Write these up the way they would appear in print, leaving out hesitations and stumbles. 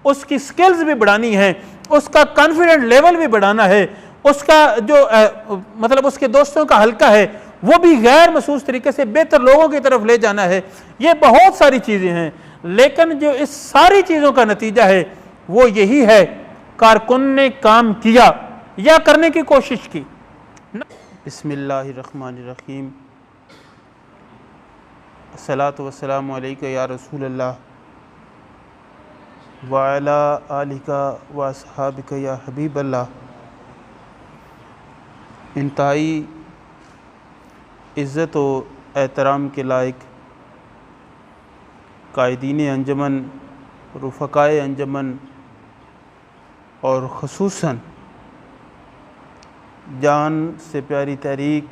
उसकी स्किल्स भी बढ़ानी है, उसका कॉन्फिडेंट लेवल भी बढ़ाना है, उसका जो मतलब उसके दोस्तों का हल्का है वो भी गैर महसूस तरीके से बेहतर लोगों की तरफ ले जाना है। ये बहुत सारी चीज़ें हैं, लेकिन जो इस सारी चीज़ों का नतीजा है वो यही है, कारकुन ने काम किया या करने की कोशिश की। बिस्मिल्लाहिर्रहमानिर्रहीम, अस्सलातु वस्सलामु अलैका या रसूल अल्लाह व अला आलिका व अस्हाबिका या हबीब अल्लाह। इंतहाई इज़्ज़त व एहतराम के लायक कायदीन अंजमन, रुफ़क़ाए अंजमन और ख़ुसूसन जान से प्यारी तहरीक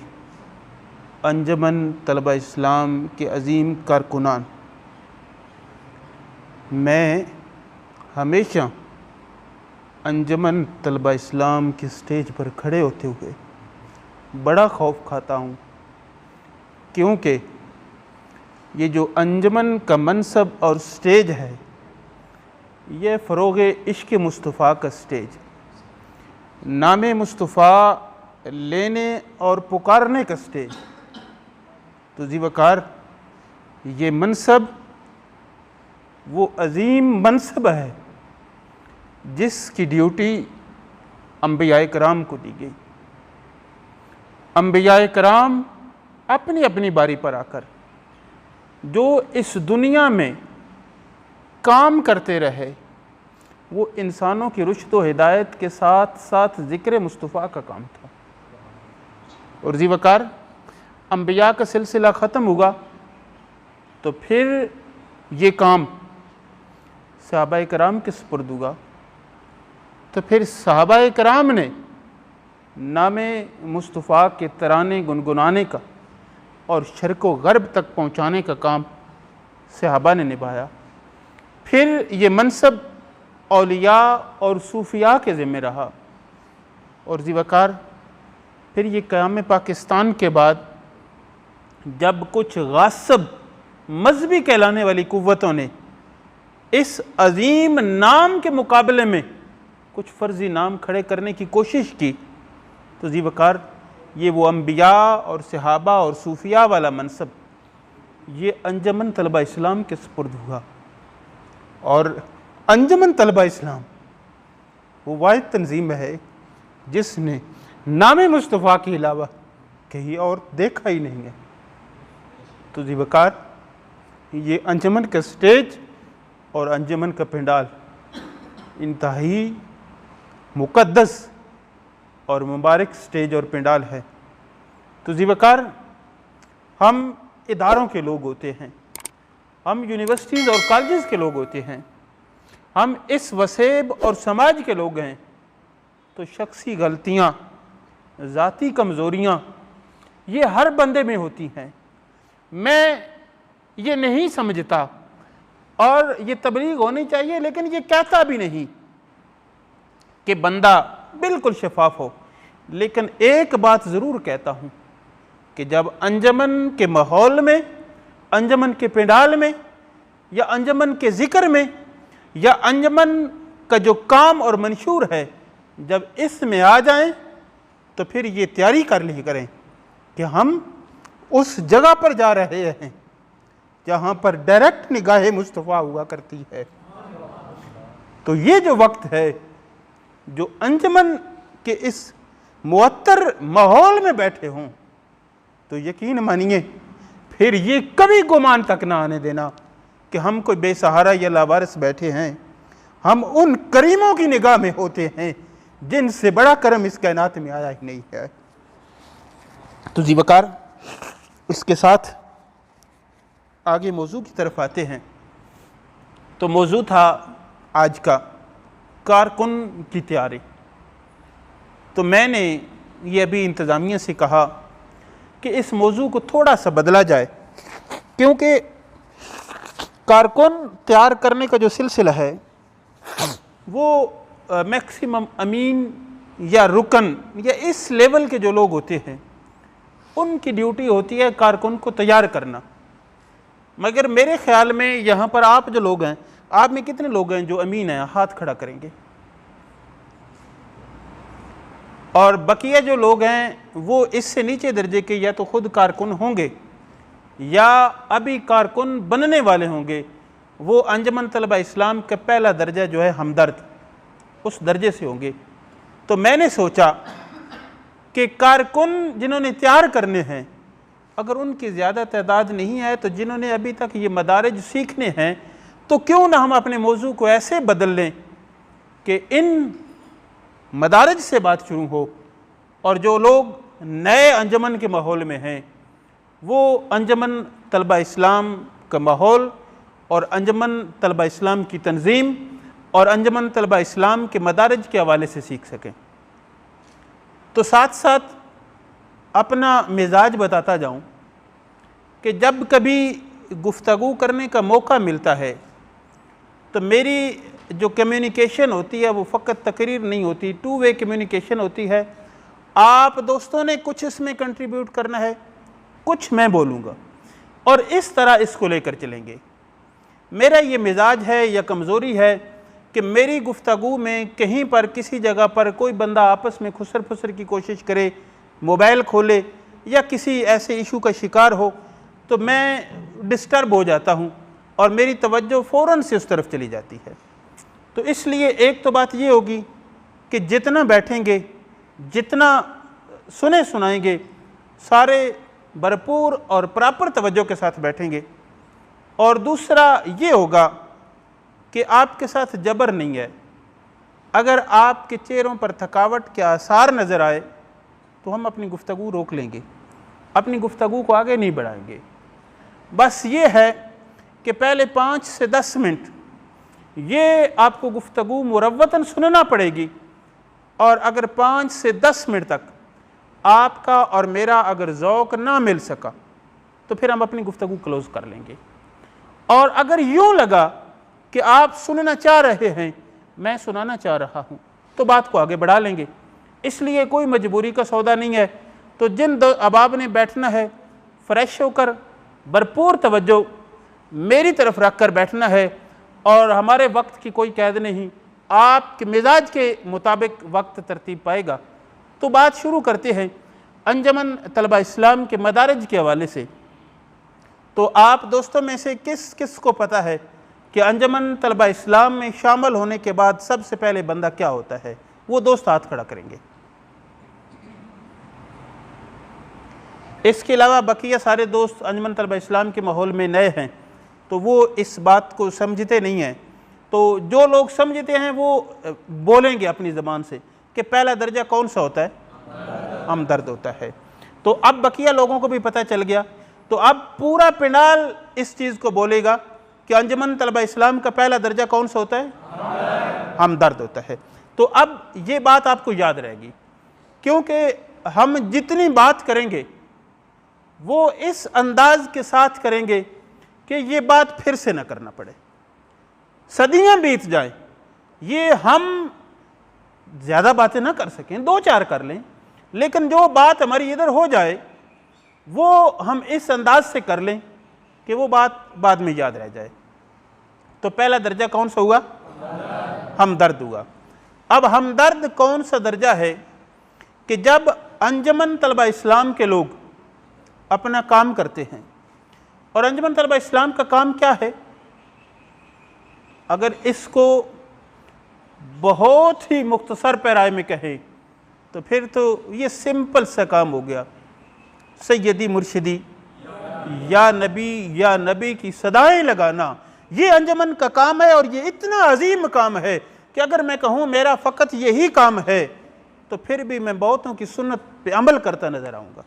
अंजमन तलबा इस्लाम के अज़ीम कारकुनान, मैं हमेशा अंजमन तलबा इस्लाम के स्टेज पर खड़े होते हुए बड़ा खौफ खाता हूँ, क्योंकि ये जो अंजमन का मनसब और स्टेज है ये फ़रोग़ इश्क़ मुस्तफ़ा का स्टेज, नाम मुस्तफ़ा लेने और पुकारने का स्टेज। तो जी वकार ये मनसब वो अज़ीम मनसब है जिसकी ड्यूटी अंबियाए कराम को दी गई। अंबियाए कराम अपनी अपनी बारी पर आकर जो इस दुनिया में काम करते रहे वो इंसानों की रुश्द व हिदायत के साथ साथ ज़िक्र मुस्तफ़ा का काम था। और जी वकार अंबिया का सिलसिला ख़त्म हुआ तो फिर ये काम सहाबाए कराम के सुपुर्द हुआ। तो फिर सहाबाए कराम ने नामे मुस्तफ़ा के तराने गुनगुनाने का और शर्क़ व ग़र्ब तक पहुँचाने का काम सहाबा ने निभाया। फिर ये मनसब औलिया और सूफिया के ज़िम्मे रहा। और जी वकार फिर ये क़याम पाकिस्तान के बाद जब कुछ गासिब मजहबी कहलाने वाली कुव्वतों ने इस अज़ीम नाम के मुकाबले में कुछ फ़र्ज़ी नाम खड़े करने की कोशिश की, तो जी वकार ये वो अंबिया और सहाबा और सूफिया वाला मनसब ये अंजमन तलबा इस्लाम के सुपुर्द हुआ। और अंजमन तलबा इस्लाम वो वाहिद तंजीम है जिसने नाम मुस्तफ़ा के अलावा कहीं और देखा ही नहीं है। तो जी वकार ये अंजमन का स्टेज और अंजमन का पंडाल इंतहाई मुक़द्दस और मुबारक स्टेज और पंडाल है। तो जी वकार हम इदारों के लोग होते हैं, हम यूनिवर्सिटीज़ और कॉलेजेस के लोग होते हैं, हम इस वसेब और समाज के लोग हैं। तो शख्सी गलतियाँ, ज़ाती कमज़ोरियाँ ये हर बंदे में होती हैं। मैं ये नहीं समझता और ये तबलीग होनी चाहिए, लेकिन ये कहता भी नहीं कि बंदा बिल्कुल शफाफ हो, लेकिन एक बात ज़रूर कहता हूँ कि जब अंजमन के माहौल में, अंजमन के पंडाल में या अंजमन के ज़िक्र में या अंजमन का जो काम और मंशूर है जब इसमें आ जाएं तो फिर ये तैयारी कर ली करें कि हम उस जगह पर जा रहे हैं जहाँ पर डायरेक्ट निगाह मुस्तफ़ा हुआ करती है। तो ये जो वक्त है जो अंजमन के इस मुअत्तर माहौल में बैठे हों, तो यकीन मानिए फिर ये कभी गुमान तक ना आने देना कि हम कोई बेसहारा या लावारिस बैठे हैं। हम उन करीमों की निगाह में होते हैं जिनसे बड़ा करम इस कायनात में आया ही नहीं है। तो जी वकार इसके साथ आगे मौजू की तरफ आते हैं। तो मौजू था आज का कारकुन की तैयारी। तो मैंने ये अभी इंतज़ामिया से कहा कि इस मौजू को थोड़ा सा बदला जाए, क्योंकि कारकुन तैयार करने का जो सिलसिला है वो मैक्सिमम अमीन या रुकन या इस लेवल के जो लोग होते हैं उनकी ड्यूटी होती है कारकुन को तैयार करना। मगर मेरे ख़्याल में यहाँ पर आप जो लोग हैं आप में कितने लोग हैं जो अमीन हैं? हाथ खड़ा करेंगे। और बकिया जो लोग हैं वो इससे नीचे दर्जे के या तो खुद कारकुन होंगे या अभी कारकुन बनने वाले होंगे। वो अंजुमन तलबा इस्लाम का पहला दर्जा जो है हमदर्द, उस दर्जे से होंगे। तो मैंने सोचा कि कारकुन जिन्होंने तैयार करने हैं, अगर उनकी ज़्यादा तादाद नहीं है तो जिन्होंने अभी तक ये मदारिज सीखने हैं, तो क्यों ना हम अपने मौजू को ऐसे बदल लें कि इन मदारिज से बात शुरू हो और जो लोग नए अंजुमन के माहौल में हैं वो अंजुमन तलबा इस्लाम का माहौल और अंजुमन तलबा इस्लाम की तंजीम और अंजुमन तलबा इस्लाम के मदारिज के हवाले से सीख सकें। तो साथ साथ अपना मिजाज बताता जाऊं कि जब कभी गुफ्तगू करने का मौका मिलता है तो मेरी जो कम्युनिकेशन होती है वो फ़कत तकरीर नहीं होती, टू वे कम्युनिकेशन होती है। आप दोस्तों ने कुछ इसमें कंट्रीब्यूट करना है, कुछ मैं बोलूँगा और इस तरह इसको लेकर चलेंगे। मेरा ये मिजाज है या कमज़ोरी है कि मेरी गुफ्तगू में कहीं पर किसी जगह पर कोई बंदा आपस में खुसर फुसर की कोशिश करे, मोबाइल खोले या किसी ऐसे इशू का शिकार हो तो मैं डिस्टर्ब हो जाता हूँ और मेरी तवज्जो फ़ौरन से उस तरफ चली जाती है। तो इसलिए एक तो बात ये होगी कि जितना बैठेंगे, जितना सुने सुनाएंगे, सारे भरपूर और प्रॉपर तवज्जो के साथ बैठेंगे। और दूसरा ये होगा कि आपके साथ जबर नहीं है। अगर आपके चेहरों पर थकावट के आसार नज़र आए तो हम अपनी गुफ्तगू रोक लेंगे, अपनी गुफ्तगू को आगे नहीं बढ़ाएंगे। बस ये है कि पहले 5 से 10 मिनट ये आपको गुफ्तगू मुरव्वतन सुनना पड़ेगी और अगर 5 से 10 मिनट तक आपका और मेरा अगर ज़ौक़ ना मिल सका तो फिर हम अपनी गुफ्तगू क्लोज़ कर लेंगे। और अगर यूँ लगा कि आप सुनना चाह रहे हैं, मैं सुनाना चाह रहा हूँ, तो बात को आगे बढ़ा लेंगे। इसलिए कोई मजबूरी का सौदा नहीं है। तो जिन अहबाब ने बैठना है फ़्रेश होकर भरपूर तवज्जो मेरी तरफ रख कर बैठना है और हमारे वक्त की कोई कैद नहीं, आपके मिजाज के मुताबिक वक्त तरतीब पाएगा। तो बात शुरू करते हैं अंजुमन तलबा इस्लाम के मदारिज के हवाले से। तो आप दोस्तों में से किस किस को पता है कि अंजुमन तलबा इस्लाम में शामिल होने के बाद सबसे पहले बंदा क्या होता है? वो दोस्त हाथ खड़ा करेंगे। इसके अलावा बकिया सारे दोस्त अंजुमन तलबा इस्लाम के माहौल में नए हैं तो वो इस बात को समझते नहीं हैं। तो जो लोग समझते हैं वो बोलेंगे अपनी ज़बान से कि पहला दर्जा कौन सा होता है? हमदर्द होता है। तो अब बकिया लोगों को भी पता चल गया। तो अब पूरा पिंडाल इस चीज़ को बोलेगा कि अंजुमन तलबा इस्लाम का पहला दर्जा कौन सा होता है? हमदर्द होता है। तो अब ये बात आपको याद रहेगी, क्योंकि हम जितनी बात करेंगे वो इस अंदाज के साथ करेंगे कि ये बात फिर से ना करना पड़े, सदियां बीत जाएं, ये हम ज़्यादा बातें ना कर सकें, 2-4 कर लें, लेकिन जो बात हमारी इधर हो जाए वो हम इस अंदाज से कर लें कि वो बात बाद में याद रह जाए। तो पहला दर्जा कौन सा हुआ? हमदर्द हुआ। अब हमदर्द कौन सा दर्जा है कि जब अंजुमन तलबा इस्लाम के लोग अपना काम करते हैं, और अंजुमन तलबा इस्लाम का काम क्या है? अगर इसको बहुत ही मुख्तसर पैराए में कहें तो फिर तो ये सिंपल सा काम हो गया, सैयदी मुर्शिदी या नबी की सदाएं लगाना, ये अंजुमन का काम है। और ये इतना अजीम काम है कि अगर मैं कहूँ मेरा फ़कत यही काम है तो फिर भी मैं बहुतों की सुन्नत पे अमल करता नज़र आऊँगा।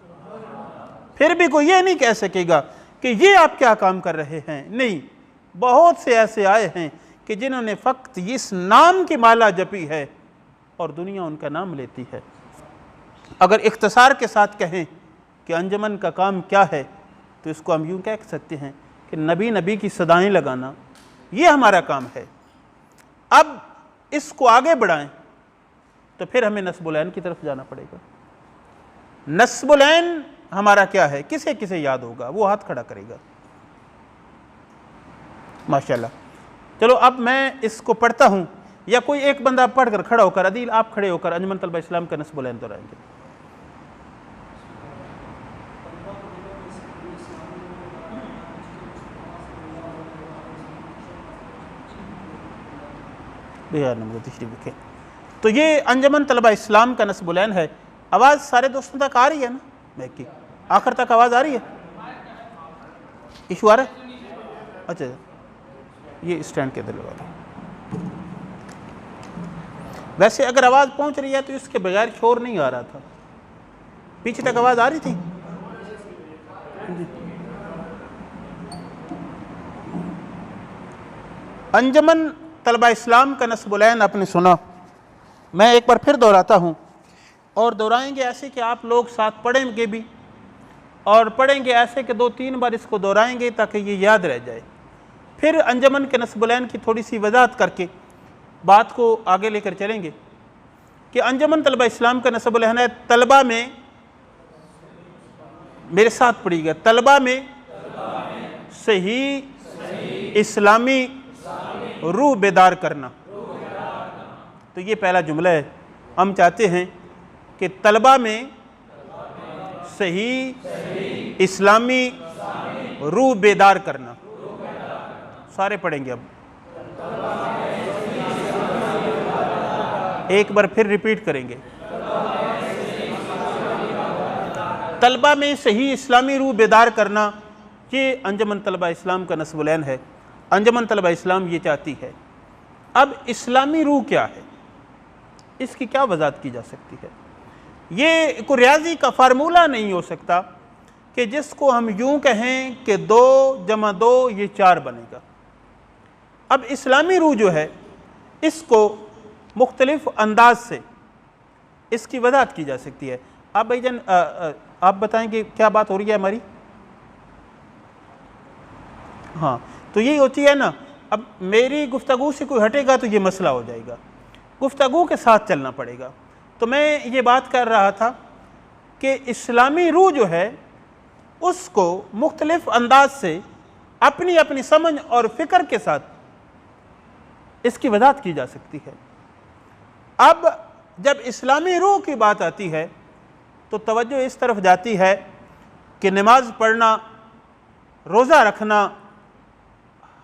फिर भी कोई ये नहीं कह सकेगा कि ये आप क्या काम कर रहे हैं। नहीं, बहुत से ऐसे आए हैं कि जिन्होंने फ़कत इस नाम की माला जपी है और दुनिया उनका नाम लेती है। अगर इख्तिसार के साथ कहें कि अंजुमन का काम क्या है तो इसको हम यूँ कह सकते हैं कि नबी की सदाएं लगाना, ये हमारा काम है। अब इसको आगे बढ़ाएं तो फिर हमें नस्बुल-ऐन की तरफ जाना पड़ेगा। नस्बुल-ऐन हमारा क्या है? किसे किसे याद होगा? वो हाथ खड़ा करेगा। माशाल्लाह। चलो अब मैं इसको पढ़ता हूँ, या कोई एक बंदा पढ़कर खड़ा होकर, अदील आप खड़े होकर अंजुमन तलबा इस्लाम का नस्ब बुलंद दोहराएंगे। तो ये अंजुमन तलबा इस्लाम का नस्ब बुलंद है। आवाज़ सारे दोस्तों तक आ रही है ना? मैं की आखिर तक आवाज़ आ रही है? इशू आ रहा है? अच्छा, ये स्टैंड के अंदर लगा दो। वैसे अगर आवाज़ पहुंच रही है तो इसके बगैर शोर नहीं आ रहा था। पीछे तक आवाज़ आ रही थी? अंजुमन तलबा इस्लाम का नस्ब बुलंद आपने सुना, मैं एक बार फिर दोहराता हूँ, और दोहराएंगे ऐसे कि आप लोग साथ पढ़ेंगे भी, और पढ़ेंगे ऐसे कि 2-3 बार इसको दोहराएंगे ताकि ये याद रह जाए। फिर अंजुमन के नस्ब बुलंद की थोड़ी सी वजाहत करके बात को आगे लेकर चलेंगे कि अंजुमन तलबा इस्लाम का नस्ब बुलंद है तलबा में, मेरे साथ पढ़िएगा, तलबा में सही इस्लामी रूह बेदार करना। तो ये पहला जुमला है। हम चाहते हैं कि तलबा में सही इस्लामी रूह बेदार करना। सारे पढ़ेंगे अब, एक बार फिर रिपीट करेंगे। तलबा में सही इस्लामी रूह बेदार करना, ये अंजुमन तलबा इस्लाम का नस्ब बुलंद है। अंजुमन तलबा इस्लाम ये चाहती है। अब इस्लामी रूह क्या है, इसकी क्या वजाहत की जा सकती है? ये कोई रियाजी का फार्मूला नहीं हो सकता कि जिसको हम यूं कहें कि 2 + 2 ये 4 बनेगा। अब इस्लामी रूह जो है इसको मुख्तलिफ अंदाज से इसकी वजाहत की जा सकती है। आप भाईजान आप बताएंगे क्या बात हो रही है हमारी? हाँ, तो यही होती है ना। अब मेरी गुफ्तगू से कोई हटेगा तो ये मसला हो जाएगा, गुफ्तगू के साथ चलना पड़ेगा। तो मैं ये बात कर रहा था कि इस्लामी रूह जो है उसको मुख्तलिफ अंदाज से अपनी अपनी समझ और फिक्र के साथ इसकी वजाहत की जा सकती है। अब जब इस्लामी रूह की बात आती है तो तवज्जो इस तरफ जाती है कि नमाज पढ़ना, रोज़ा रखना,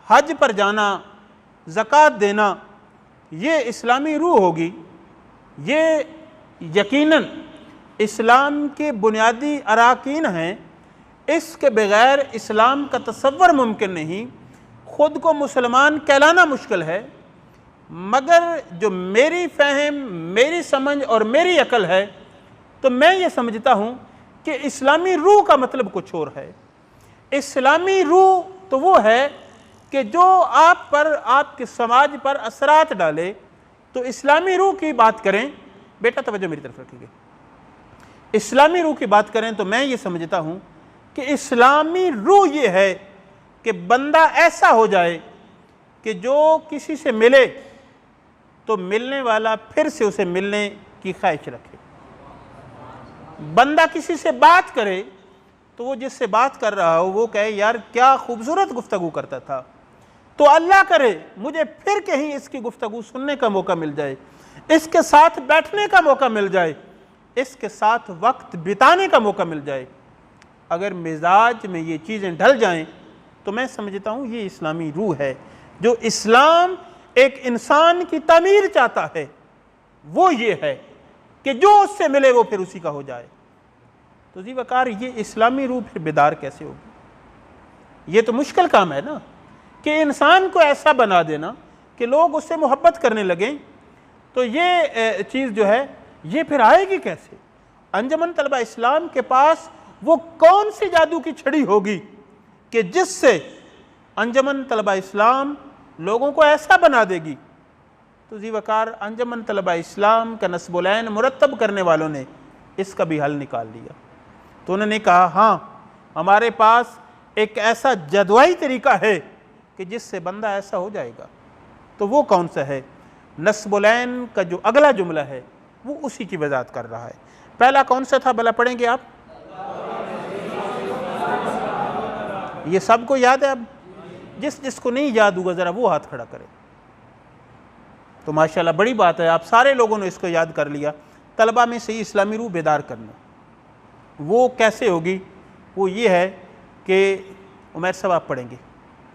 हज पर जाना, ज़कात देना, ये इस्लामी रूह होगी। ये यकीनन इस्लाम के बुनियादी अराकीन हैं, इसके बग़ैर इस्लाम का तसव्वुर मुमकिन नहीं। ख़ुद को मुसलमान कहलाना मुश्किल है, मगर जो मेरी फ़हम, मेरी समझ और मेरी अकल है, तो मैं ये समझता हूँ कि इस्लामी रूह का मतलब कुछ और है। इस्लामी रूह तो वो है कि जो आप पर, आपके समाज पर असरात डाले। तो इस्लामी रूह की बात करें, बेटा तवज्जो मेरी तरफ रखिए, इस्लामी रूह की बात करें तो मैं ये समझता हूँ कि इस्लामी रूह ये है कि बंदा ऐसा हो जाए कि जो किसी से मिले तो मिलने वाला फिर से उसे मिलने की ख्वाहिश रखे। बंदा किसी से बात करे तो वो जिससे बात कर रहा हो वो कहे यार क्या खूबसूरत गुफ्तगू करता था, तो अल्लाह करे मुझे फिर कहीं इसकी गुफ्तगू सुनने का मौका मिल जाए, इसके साथ बैठने का मौका मिल जाए, इसके साथ वक्त बिताने का मौका मिल जाए। अगर मिजाज में ये चीज़ें ढल जाएं तो मैं समझता हूँ ये इस्लामी रूह है। जो इस्लाम एक इंसान की तामीर चाहता है वो ये है कि जो उससे मिले वो फिर उसी का हो जाए। तो जी वकार ये इस्लामी रूह फिर बेदार कैसे होगी? ये तो मुश्किल काम है ना कि इंसान को ऐसा बना देना कि लोग उससे मोहब्बत करने लगें। तो ये चीज़ जो है ये फिर आएगी कैसे? अंजुमन तलबा इस्लाम के पास वो कौन सी जादू की छड़ी होगी कि जिससे अंजुमन तलबा इस्लाम लोगों को ऐसा बना देगी? तो जी वकार अंजुमन तलबा इस्लाम का नस्बुलैन मुरत्तब करने वालों ने इसका भी हल निकाल लिया। तो उन्होंने कहा हाँ हमारे पास एक ऐसा जदवाई तरीका है कि जिससे बंदा ऐसा हो जाएगा। तो वो कौन सा है? नस्बुलैन का जो अगला जुमला है वो उसी की वजाहत कर रहा है। पहला कौन सा था भला पढ़ेंगे आप? ये सबको याद है? अब जिसको नहीं याद होगा ज़रा वो हाथ खड़ा करे। तो माशाल्लाह बड़ी बात है, आप सारे लोगों ने इसको याद कर लिया। तलबा में सही इस्लामी रूह बेदार करना, वो कैसे होगी? वो ये है कि उमैर साहब आप पढ़ेंगे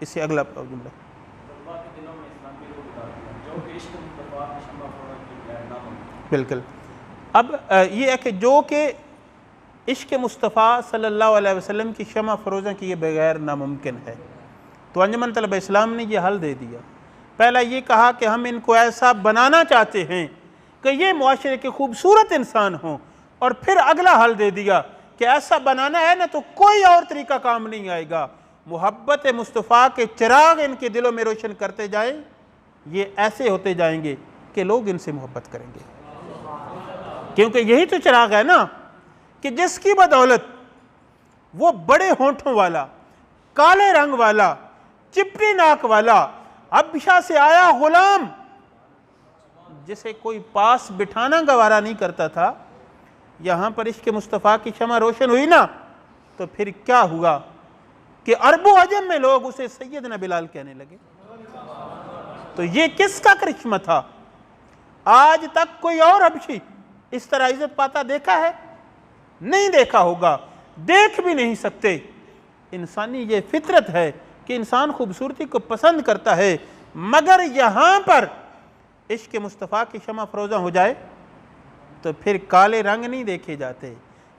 इससे अगला जुमला। बिल्कुल। अब ये है कि जो कि इश्क मुस्तफ़ा सल्लल्लाहु अलैहि वसल्लम की शमा फ़रोज़ा किए बगैर नामुमकिन है। तो अंजुमन तलबा इस्लाम ने ये हल दे दिया। पहला ये कहा कि हम इनको ऐसा बनाना चाहते हैं कि ये मुआशरे के खूबसूरत इंसान हों, और फिर अगला हल दे दिया कि ऐसा बनाना है ना तो कोई और तरीका काम नहीं आएगा, मोहब्बत मुस्तफ़ा के चिराग इनके दिलों में रोशन करते जाएं, ये ऐसे होते जाएंगे कि लोग इनसे मोहब्बत करेंगे। क्योंकि यही तो चिराग है ना कि जिसकी बदौलत वो बड़े होंठों वाला, काले रंग वाला, चिपटी नाक वाला, हबशा से आया गुलाम, जिसे कोई पास बिठाना गवारा नहीं करता था, यहां पर इश्क मुस्तफ़ा की शमा रोशन हुई ना, तो फिर क्या हुआ कि अरबों अजम में लोग उसे सैयदना बिलाल कहने लगे। तो ये किसका करिश्मा था? आज तक कोई और हबशी इस तरह इज्जत पाता देखा है? नहीं देखा होगा, देख भी नहीं सकते। इंसानी ये फितरत है कि इंसान खूबसूरती को पसंद करता है, मगर यहां पर इश्क मुस्तफ़ा की शमा फ़रोज़ा हो जाए तो फिर काले रंग नहीं देखे जाते,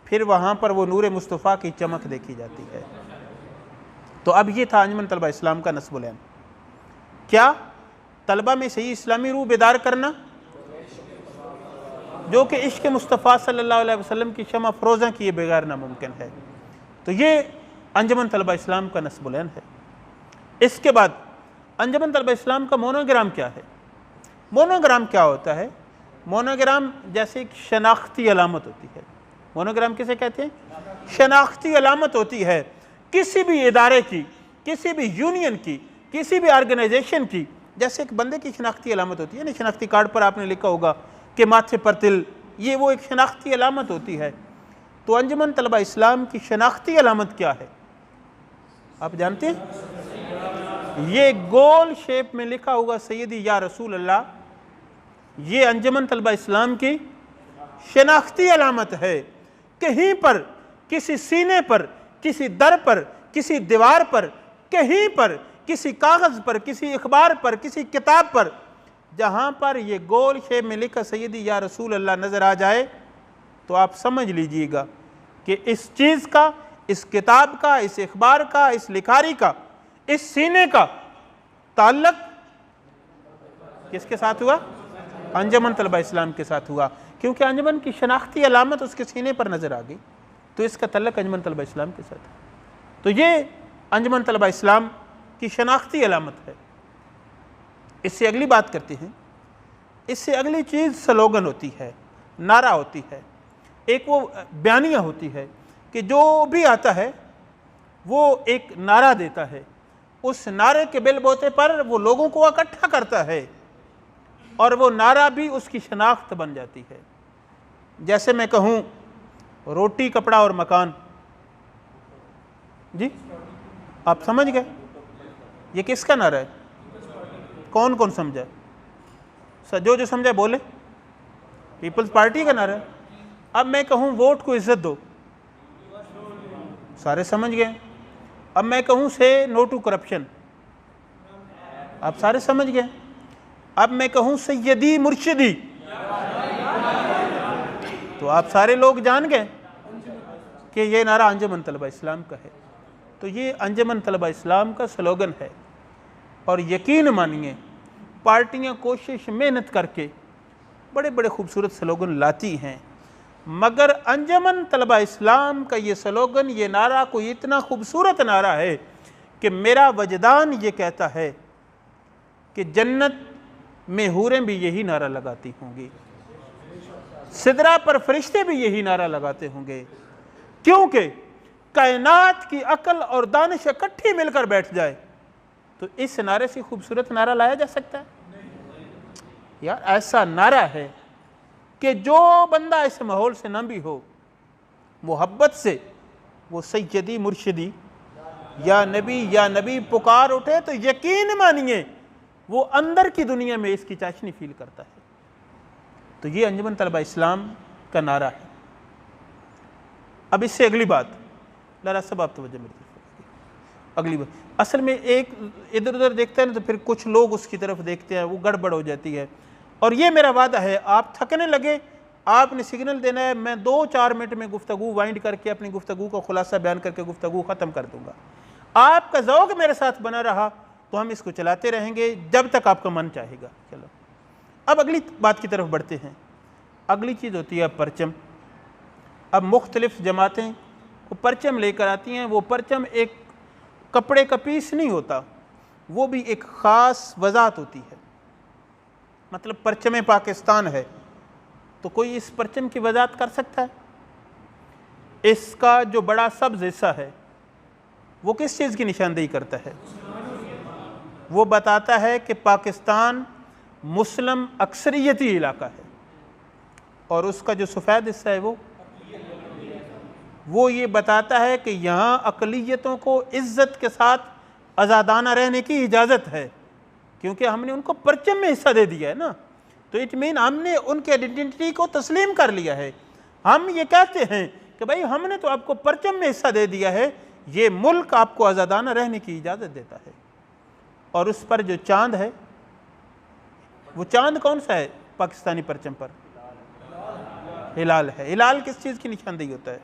फिर वहां पर वो नूर मुस्तफ़ा की चमक देखी जाती है। तो अब ये था अंजुमन तलबा इस्लाम का नस्ब उल-ऐन। क्या? तलबा में सही इस्लामी रूह बेदार करना, जो कि इश्क मुस्तफ़ा सल्लल्लाहु अलैहि वसल्लम की शमा फ़रोज़ा किए बगैर नामुमकिन है। तो ये अंजुमन तलबा इस्लाम का नस्ब उल-ऐन है। इसके बाद अंजुमन तलबा इस्लाम का मोनोग्राम क्या है? मोनोग्राम क्या होता है? मोनोग्राम जैसे एक शनाख्ती अलामत होती है। मोनोग्राम किसे कहते हैं? शनाख्ती अलामत होती है किसी भी इदारे की, किसी भी यूनियन की, किसी भी ऑर्गेनाइजेशन की। जैसे एक बंदे की शनाख्ती अलामत होती है ना, शनाख्ती कार्ड पर आपने लिखा होगा कि माथे पर तिल, ये वो एक शनाख्ती अलामत होती है। तो अंजुमन तलबा इस्लाम की शनाख्ती अलामत क्या है आप जानते हैं? ये गोल शेप में लिखा होगा सैयदी या रसूल अल्लाह, ये अंजुमन तलबा इस्लाम की शनाख्ती अलामत है। कहीं पर, किसी सीने पर, किसी दर पर, किसी दीवार पर, कहीं पर, किसी कागज़ पर, किसी अखबार पर, किसी किताब पर, जहाँ पर ये गोल शेप में लिखा सैयदी या रसूल अल्लाह नज़र आ जाए तो आप समझ लीजिएगा कि इस चीज़ का, इस किताब का, इस अखबार का, इस लिखारी का, इस सीने का ताल्लुक किसके साथ हुआ? अंजुमन तलबा इस्लाम के साथ हुआ। क्योंकि अंजुमन की शनाख्ती अलामत उसके सीने पर नज़र आ गई, तो इसका ताल्लुक अंजुमन तलबा इस्लाम के साथ है। तो ये अंजुमन तलबा इस्लाम की शनाख्ती अलामत है। इससे अगली बात करते हैं। इससे अगली चीज़ स्लोगन होती है, नारा होती है, एक वो बयानिया होती है कि जो भी आता है वो एक नारा देता है, उस नारे के बेलबोते पर वो लोगों को इकट्ठा करता है और वो नारा भी उसकी शनाख्त बन जाती है। जैसे मैं कहूँ रोटी कपड़ा और मकान, जी आप समझ गए ये किसका नारा है? कौन कौन समझा? जो समझा बोले। पीपल्स पार्टी का नारा है। अब मैं कहूँ वोट को इज्जत दो, सारे समझ गए। अब मैं कहूँ से नो टू करप्शन, आप सारे समझ गए। अब मैं कहूँ सैयदी मुर्शिदी, तो आप सारे लोग जान गए कि ये नारा अंजुमन तलबा इस्लाम का है। तो ये अंजुमन तलबा इस्लाम का स्लोगन है। और यकीन मानिए पार्टियां कोशिश मेहनत करके बड़े बड़े खूबसूरत स्लोगन लाती हैं, मगर अंजुमन तलबा इस्लाम का ये स्लोगन, ये नारा कोई इतना खूबसूरत नारा है कि मेरा वजदान ये कहता है कि जन्नत में हूरें भी यही नारा लगाती होंगी, सिदरा पर फरिश्ते भी यही नारा लगाते होंगे। क्योंकि कायनात की अकल और दानिश इकट्ठी मिलकर बैठ जाए तो इस नारे से खूबसूरत नारा लाया जा सकता है? यार ऐसा नारा है कि जो बंदा इस माहौल से न भी हो, मोहब्बत से वो सैयदी मुर्शिदी या नबी पुकार उठे तो यकीन मानिए वो अंदर की दुनिया में इसकी चाशनी फील करता है। तो ये अंजुमन तलबा इस्लाम का नारा है। अब इससे अगली बात, लाला साहब आप तवज्जो मेरी तरफ, अगली बात, असल में एक इधर उधर देखते हैं ना तो फिर कुछ लोग उसकी तरफ देखते हैं, वो गड़बड़ हो जाती है। और ये मेरा वादा है, आप थकने लगे, आपने सिग्नल देना है, मैं 2-4 मिनट में गुफ्तगू वाइंड करके अपनी गुफ्तगू का खुलासा बयान करके गुफ्तगू ख़त्म कर दूंगा। आपका ज़ौक़ मेरे साथ बना रहा तो हम इसको चलाते रहेंगे जब तक आपका मन चाहेगा। चलो अब अगली बात की तरफ बढ़ते हैं। अगली चीज़ होती है परचम। अब मुख्तलिफ़ जमातें वो परचम लेकर आती हैं। वो परचम एक कपड़े का पीस नहीं होता, वो भी एक ख़ास वज़ात होती है। मतलब परचम पाकिस्तान है तो कोई इस परचम की वज़ात कर सकता है? इसका जो बड़ा सब्ज़ हिस्सा है वो किस चीज़ की निशानदेही करता है? वो बताता है कि पाकिस्तान मुस्लिम अक्सरियती इलाका है। और उसका जो सफ़ेद हिस्सा है वो ये बताता है कि यहाँ अक़लियतों को इज़्ज़त के साथ आज़ादाना रहने की इजाज़त है, क्योंकि हमने उनको परचम में हिस्सा दे दिया है ना। तो इट मीन हमने उनके आइडेंटिटी को तस्लीम कर लिया है। हम ये कहते हैं कि भाई हमने तो आपको परचम में हिस्सा दे दिया है, ये मुल्क आपको आज़ादाना रहने की इजाज़त देता है। और उस पर जो चांद है, वो चांद कौन सा है पाकिस्तानी परचम पर? हिलाल है। हिलाल किस चीज़ की निशानदेही होता है?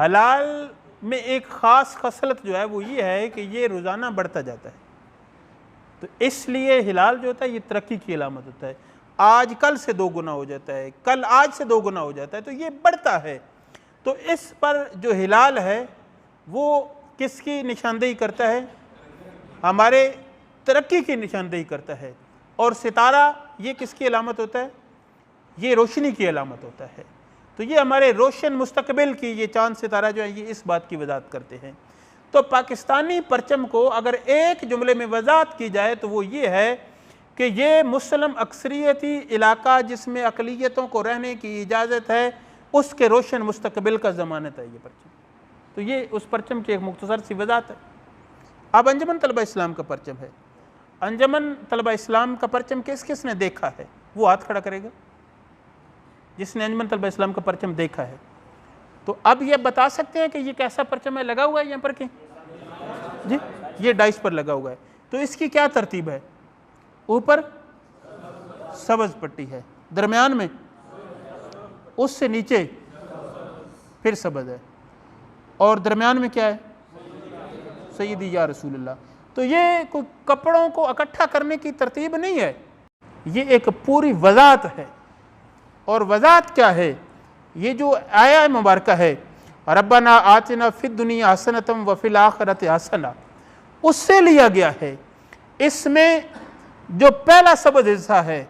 हिलाल में एक ख़ास खसलत जो है वो ये है कि ये रोज़ाना बढ़ता जाता है। तो इसलिए हिलाल जो होता है ये तरक्की की अलामत होता है। आज कल से 2 गुना हो जाता है, कल आज से 2 गुना हो जाता है, तो ये बढ़ता है। तो इस पर जो हिलाल है वो किसकी निशानदेही करता है? हमारे तरक्की की निशानदेही करता है। और सितारा ये किसकी अलामत होता है? ये रोशनी की अलामत होता है। तो ये हमारे रोशन मुस्तकबिल की ये चांद सितारा जो है ये इस बात की वजाहत करते हैं। तो पाकिस्तानी परचम को अगर एक जुमले में वजाहत की जाए तो वो ये है कि ये मुस्लिम अक्सरियती इलाका जिसमें अक़लियतों को रहने की इजाज़त है, उसके रोशन मुस्तकबिल का ज़मानत है ये परचम। तो ये उस परचम की एक मुख्तसर सी वजाहत है। अब अंजुमन तलबा इस्लाम का परचम है। अंजुमन तलबा इस्लाम का परचम किस किस ने देखा है? वो हाथ खड़ा करेगा जिसने अंजुमन तलबा इस्लाम का परचम देखा है। तो अब ये बता सकते हैं कि ये कैसा परचम है? लगा हुआ है यहाँ पर कि जी, ये डाइस पर लगा हुआ है। तो इसकी क्या तरतीब है? ऊपर सब्ज़ पट्टी है, दरमियान में, उससे नीचे फिर सब्ज़ है, और दरमियान में क्या है? सैयदी या रसूलुल्लाह। तो ये कोई कपड़ों को इकट्ठा करने की तरतीब नहीं है, ये एक पूरी वज़ात है। और वज़ात क्या है? ये जो आया मुबारक है, रब्बना आतिना फिद दुनिया हसनतम व फिल आखिरति हसना, उससे लिया गया है। इसमें जो पहला सब्ज़ हिस्सा है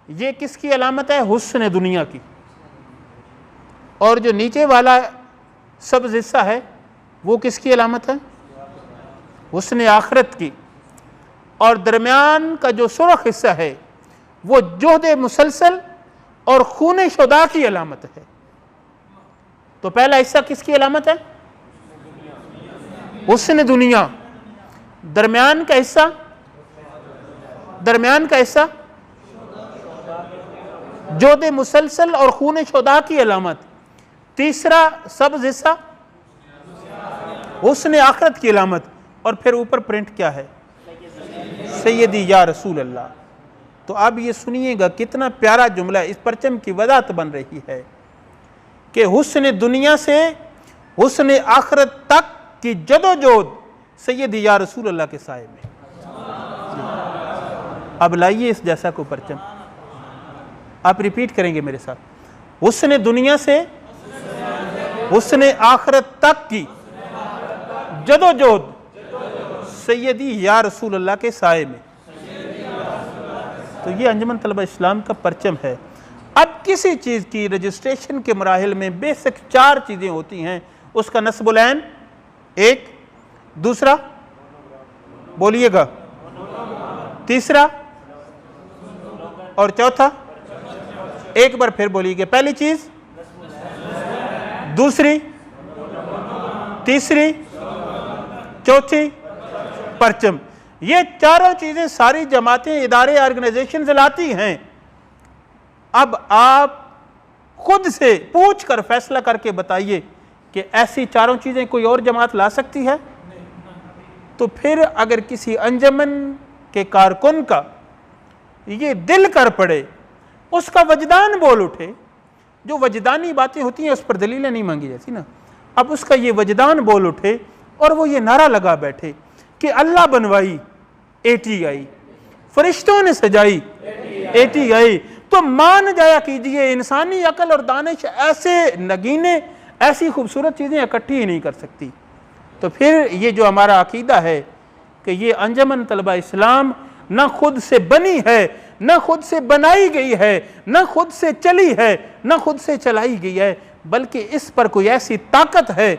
ये किसकी अलामत है? हुस्न दुनिया की। और जो नीचे वाला सब्ज़ हिस्सा है वो किसकी अलामत है? हुस्न आखिरत की। और दरमियान का जो सुर्ख हिस्सा है वो जोहद मुसलसल और खून शुदा की अलामत है। तो पहला हिस्सा किसकी अलामत है? हुस्न दुनिया। दरमियान का हिस्सा जोहद मुसलसल और खून शुदा की अलामत। तीसरा सब्ज़ हिस्सा हुस्न आखिरत की अलामत। और फिर ऊपर प्रिंट क्या है? सैयदी या रसूल अल्लाह। तो अब ये सुनिएगा कितना प्यारा जुमला इस परचम की वजाहत बन रही है कि हुस्न दुनिया से हुस्न आखिरत तक की जदोजहद सैयदी या रसूल अल्लाह के साए में। अब लाइए इस जैसा को परचम, आप रिपीट करेंगे मेरे साथ। हुस्न दुनिया से हुस्न आखिरत तक की जदोजहद सैयदी या रसूल अल्लाह के साए में। तो ये अंजुमन तलबा इस्लाम का परचम है। अब किसी चीज़ की रजिस्ट्रेशन के मराहिल में बेसिक 4 चीज़ें होती हैं। उसका नस्बुल ऐन एक, दूसरा बोलिएगा, तीसरा और चौथा। एक बार फिर बोलिएगा, पहली चीज़, दूसरी तीसरी, चौथी परचम। ये चारों चीजें सारी जमातें, इदारे, ऑर्गेनाइजेशन लाती हैं। अब आप खुद से पूछ कर फैसला करके बताइए कि ऐसी चारों चीजें कोई और जमात ला सकती है? तो फिर अगर किसी अंजमन के कारकुन का ये दिल कर पड़े, उसका वजदान बोल उठे, जो वजदानी बातें होती हैं उस पर दलीलें नहीं मांगी जाती ना, अब उसका ये वजदान बोल उठे और वो ये नारा लगा बैठे कि अल्लाह बनवाई ATI, फरिश्तों ने सजाई ATI, तो मान जाया कीजिए इंसानी अकल और दानिश ऐसे नगीने, ऐसी खूबसूरत चीज़ें इकट्ठी ही नहीं कर सकती। तो फिर ये जो हमारा अकीदा है कि ये अंजमन तलबा इस्लाम न खुद से बनी है, न खुद से बनाई गई है, न खुद से चली है, न खुद से चलाई गई है, बल्कि इस पर कोई ऐसी ताकत है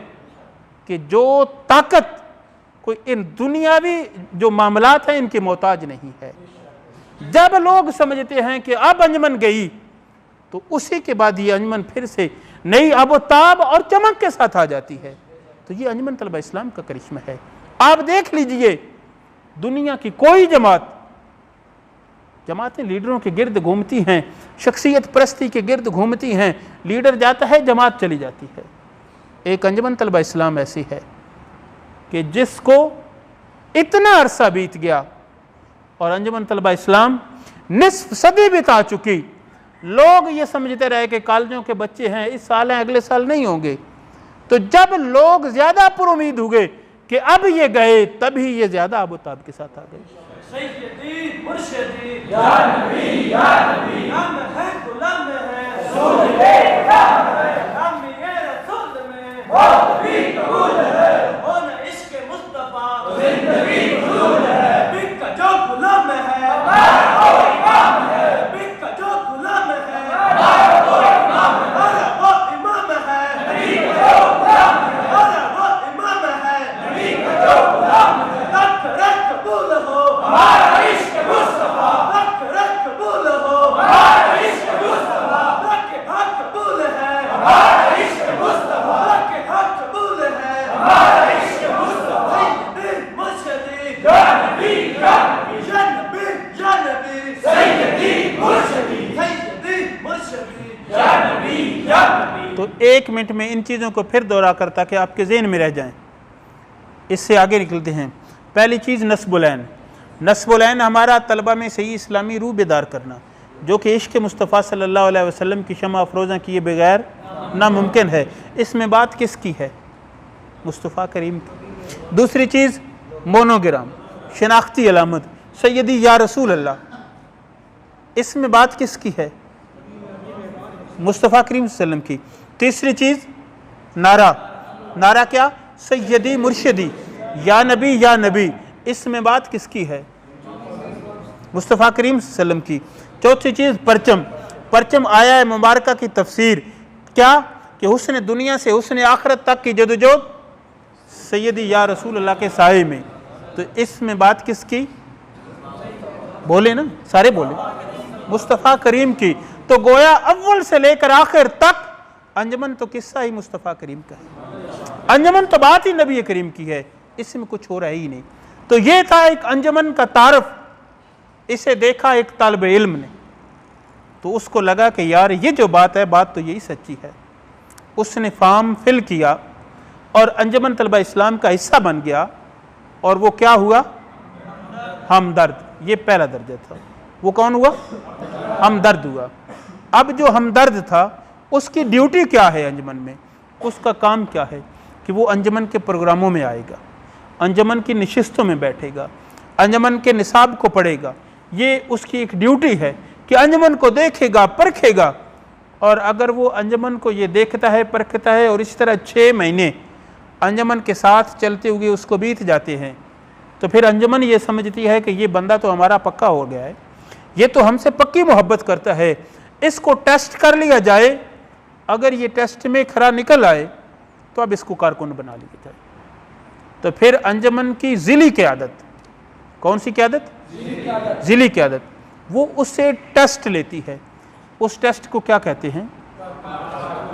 कि जो ताकत कोई इन दुनियावी जो मामलात हैं इनके मोहताज नहीं है। जब लोग समझते हैं कि अब अंजमन गई, तो उसी के बाद ये अंजमन फिर से नई आबोताब और चमक के साथ आ जाती है। तो ये अंजमन तलबा इस्लाम का करिश्मा है। आप देख लीजिए, दुनिया की कोई जमातें लीडरों के गिर्द घूमती हैं, शख्सियत परस्ती के गिर्द घूमती हैं, लीडर जाता है, जमात चली जाती है। एक अंजमन तलबा इस्लाम ऐसी है कि जिसको इतना अरसा बीत गया और अंजमन तलबा इस्लाम निस्फ सदी बिता चुकी। लोग ये समझते रहे कि कॉलेजों के बच्चे हैं, इस साल हैं, अगले साल नहीं होंगे। तो जब लोग ज्यादा पुरुमीद हुए कि अब ये गए, तभी ये ज्यादा आबोताब के साथ आ गए। सैयदी मुर्शिदी या नबी या नबी, हम है गुलाम है रसूल के गुलाम है, हम ये रसूल में मौत भी कबूल है, हो न इश्क मुस्तफा जिंदगी फजूल है। बिक का जो गुलाम है हमारा वो इमाम है, बिक का जो गुलाम है हमारा वो इमाम है, हमारा वो इमाम है, नबी का जो गुलाम है, हमारा वो इमाम है, नबी का जो गुलाम है। तक रख कबूल हो हमारा इश्क मुस्तफा, तक रख कबूल हो हमारा इश्क मुस्तफा, तक हक कबूल है हमारा इश्क मुस्तफा, तक हक कबूल है हमारा इश्क मुस्तफा। सैयदी मुर्शिदी या नबी या नबी, या नबी या नबी, सैयदी मुर्शिदी सैयदी मुर्शिदी या नबी या नबी। तो 1 मिनट में इन चीज़ों को फिर दोहरा कर ताकि आपके ज़हन में रह जाएं। इससे आगे निकलते हैं। पहली चीज़ नस्बुलैन। नस्बुलैन हमारा तलबा में सही इस्लामी रूह बेदार करना, जो कि इश्क़ मुस्तफ़ा सल्लल्लाहु अलैहि वसल्लम की शमा अफरोज़ा किए बगैर नामुमकिन है। इसमें बात किसकी है? मुस्तफ़ा करीम की। दूसरी चीज़ मोनोग्राम, शनाख्ती अलामत, सैयदी या रसूल अल्लाह। इसमें बात किसकी है? मुस्तफ़ा करीम सल्लम की। तीसरी चीज़ नारा। नारा क्या? सैयदी मुर्शिदी या नबी। इसमें बात किसकी है? मुस्तफ़ा करीम सल्लम की। चौथी चीज़ परचम। परचम आया है मुबारक की तफसीर क्या कि हुस्न दुनिया से हुस्न आखिरत तक की जदोजहद सैयदी या रसूल अल्लाह के साए में। तो इसमें बात किसकी? बोले ना, सारे बोले, मुस्तफ़ा करीम की। तो गोया अव्वल से लेकर आखिर तक अंजमन तो किस्सा ही मुस्तफ़ा करीम का है। अंजमन तो बात ही नबी करीम की है, इसमें कुछ हो रहा ही नहीं। तो ये था एक अंजमन का तारफ। इसे देखा एक तालिब इल्म ने, तो उसको लगा कि यार ये जो बात है, बात तो यही सच्ची है। उसने फॉर्म फिल किया और अंजमन तलबा इस्लाम का हिस्सा बन गया। और वो क्या हुआ? हमदर्द। ये पहला दर्जा था। वो कौन हुआ? हमदर्द हुआ। अब जो हमदर्द था उसकी ड्यूटी क्या है अंजमन में? उसका काम क्या है कि वो अंजमन के प्रोग्रामों में आएगा, अंजमन की नशिस्तों में बैठेगा, अंजमन के निसाब को पढ़ेगा। ये उसकी एक ड्यूटी है कि अंजमन को देखेगा, परखेगा। और अगर वो अंजमन को ये देखता है, परखता है और इस तरह 6 महीने अंजमन के साथ चलते हुए उसको बीत जाते हैं, तो फिर अंजमन ये समझती है कि ये बंदा तो हमारा पक्का हो गया है, ये तो हमसे पक्की मोहब्बत करता है, इसको टेस्ट कर लिया जाए। अगर ये टेस्ट में खरा निकल आए तो अब इसको कारकुन बना लिया जाए। तो फिर अंजमन की ज़िली क़यादत, कौन सी क़यादत? ज़िली क़यादत, वो उससे टेस्ट लेती है। उस टेस्ट को क्या कहते हैं?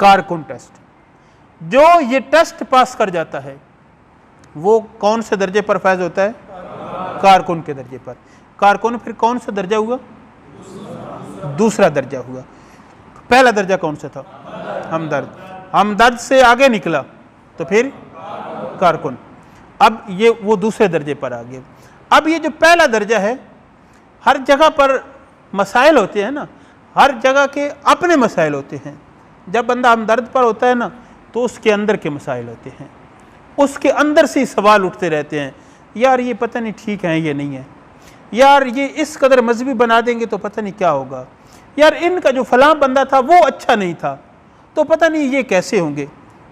कारकुन टेस्ट। जो ये टेस्ट पास कर जाता है वो कौन से दर्जे पर फैज होता है? कारकुन के दर्जे पर। कारकुन फिर कौन सा दर्जा हुआ? दूसरा दर्जा हुआ। पहला दर्जा कौन सा था? हमदर्द। हमदर्द से आगे निकला तो फिर कारकुन। अब ये वो दूसरे दर्जे पर आ गए। अब ये जो पहला दर्जा है, हर जगह पर मसाइल होते हैं ना, हर जगह के अपने मसाइल होते हैं। जब बंदा हमदर्द पर होता है ना तो उसके अंदर के मसाइल होते हैं, उसके अंदर से सवाल उठते रहते हैं, यार ये पता नहीं ठीक है ये नहीं है, यार ये इस कदर मजहबी बना देंगे तो पता नहीं क्या होगा, यार इनका जो फलां बंदा था वो अच्छा नहीं था तो पता नहीं ये कैसे होंगे।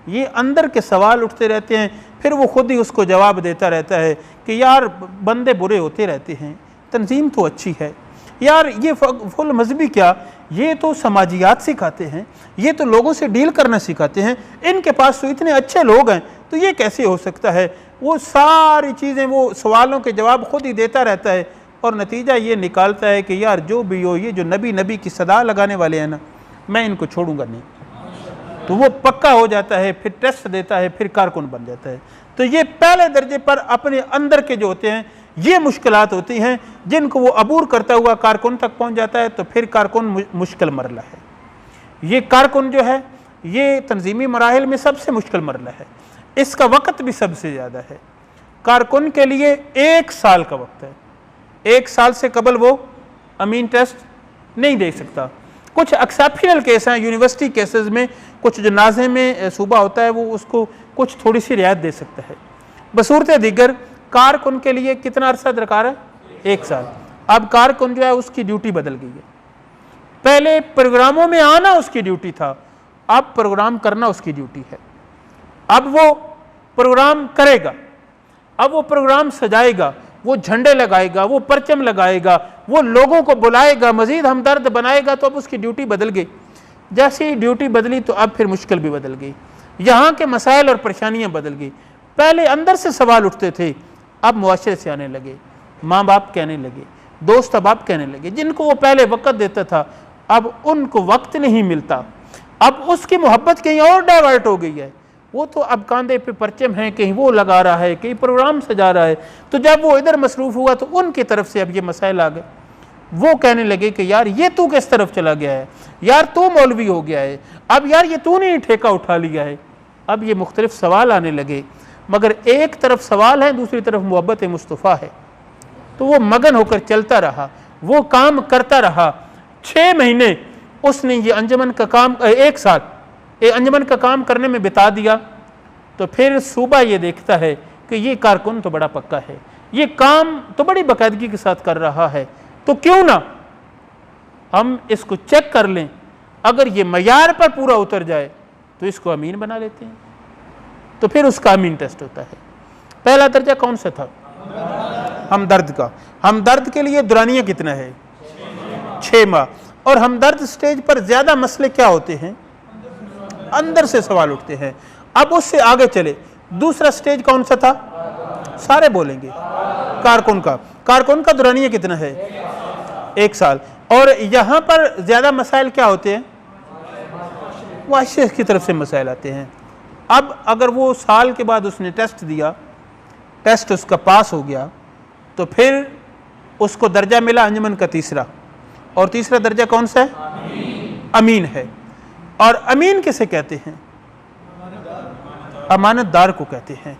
ये अंदर के सवाल उठते रहते हैं। फिर वो खुद ही उसको जवाब देता रहता है कि यार बंदे बुरे होते रहते हैं, तंजीम तो अच्छी है, यार ये फुल मजहबी क्या, ये तो समाजियात सिखाते हैं, ये तो लोगों से डील करना सिखाते हैं, इनके पास तो इतने अच्छे लोग हैं तो ये कैसे हो सकता है। वो सारी चीज़ें, वो सवालों के जवाब खुद ही देता रहता है और नतीजा ये निकालता है कि यार जो भी हो, ये जो नबी की सदा लगाने वाले हैं ना, मैं इनको छोड़ूंगा नहीं। तो वो पक्का हो जाता है, फिर टेस्ट देता है, फिर कारकुन बन जाता है। तो ये पहले दर्जे पर अपने अंदर के जो होते हैं ये मुश्किलात होती हैं, जिनको वो अबूर करता हुआ कारकुन तक पहुंच जाता है तो फिर कारकुन मुश्किल मरला है। ये कारकुन जो है ये तंजीमी मराहिल में सबसे मुश्किल मरला है, इसका वक़्त भी सबसे ज़्यादा है। कारकुन के लिए 1 साल का वक्त है, 1 साल से कबल वो अमीन टेस्ट नहीं दे सकता। कुछ एक्सेप्शनल केस हैं, यूनिवर्सिटी केसेस में कुछ जो नाज़े में सूबा होता है वो उसको कुछ थोड़ी सी रियायत दे सकता है। बसूरत दीगर कारकुन के लिए कितना अरसा दरकार है? 1 साल। अब कारकुन जो है उसकी ड्यूटी बदल गई है। पहले प्रोग्रामों में आना उसकी ड्यूटी था, अब प्रोग्राम करना उसकी ड्यूटी है। अब वो प्रोग्राम करेगा, अब वो प्रोग्राम सजाएगा, वो झंडे लगाएगा, वो परचम लगाएगा, वो लोगों को बुलाएगा, मजीद हमदर्द बनाएगा। तो अब उसकी ड्यूटी बदल गई। जैसे ही ड्यूटी बदली तो अब फिर मुश्किल भी बदल गई, यहाँ के मसाइल और परेशानियाँ बदल गई। पहले अंदर से सवाल उठते थे, अब मुआशरे से आने लगे, माँ बाप कहने लगे, दोस्त अहबाब कहने लगे, जिनको वो पहले वक़्त देता था अब उनको वक्त नहीं मिलता। अब उसकी मोहब्बत कहीं और डाइवर्ट हो गई है। वो तो अब कांधे पे परचम है, कहीं वो लगा रहा है, कहीं प्रोग्राम सजा रहा है। तो जब वो इधर मसरूफ़ हुआ तो उनकी तरफ से अब ये मसाइल आ गए। वो कहने लगे कि यार ये तू किस तरफ चला गया है, यार तू मौलवी हो गया है, अब यार ये तूने ही ठेका उठा लिया है। अब ये मुख्तलिफ सवाल आने लगे, मगर एक तरफ सवाल है, दूसरी तरफ मोहब्बत मुस्तफ़ा है। तो वो मगन होकर चलता रहा, वो काम करता रहा। 6 महीने उसने ये अंजमन का काम, 1 साल अंजमन का काम करने में बिता दिया। तो फिर सूबा ये देखता है कि ये कारकुन तो बड़ा पक्का है, ये काम तो बड़ी बाकायदगी के साथ कर रहा है, तो क्यों ना हम इसको चेक कर लें, अगर ये मयार पर पूरा उतर जाए तो इसको अमीन बना लेते हैं। तो फिर उसका अमीन टेस्ट होता है। पहला दर्जा कौन सा था? हमदर्द का। हमदर्द के लिए दुरानिया कितना है? 6 माह। और हमदर्द स्टेज पर ज्यादा मसले क्या होते हैं? अंदर से सवाल उठते हैं। अब उससे आगे चले, दूसरा स्टेज कौन सा था? सारे बोलेंगे। कारकुन का। कारकुन का दुरानिया कितना है? 1 साल। और यहां पर ज्यादा मसाइल क्या होते हैं? वाशिश की तरफ से मसाइल आते हैं। अब अगर वो साल के बाद उसने टेस्ट दिया, टेस्ट उसका पास हो गया, तो फिर उसको दर्जा मिला अंजमन का तीसरा। और तीसरा दर्जा कौन सा है? अमीन है। और अमीन किसे कहते हैं? अमानतदार को कहते हैं।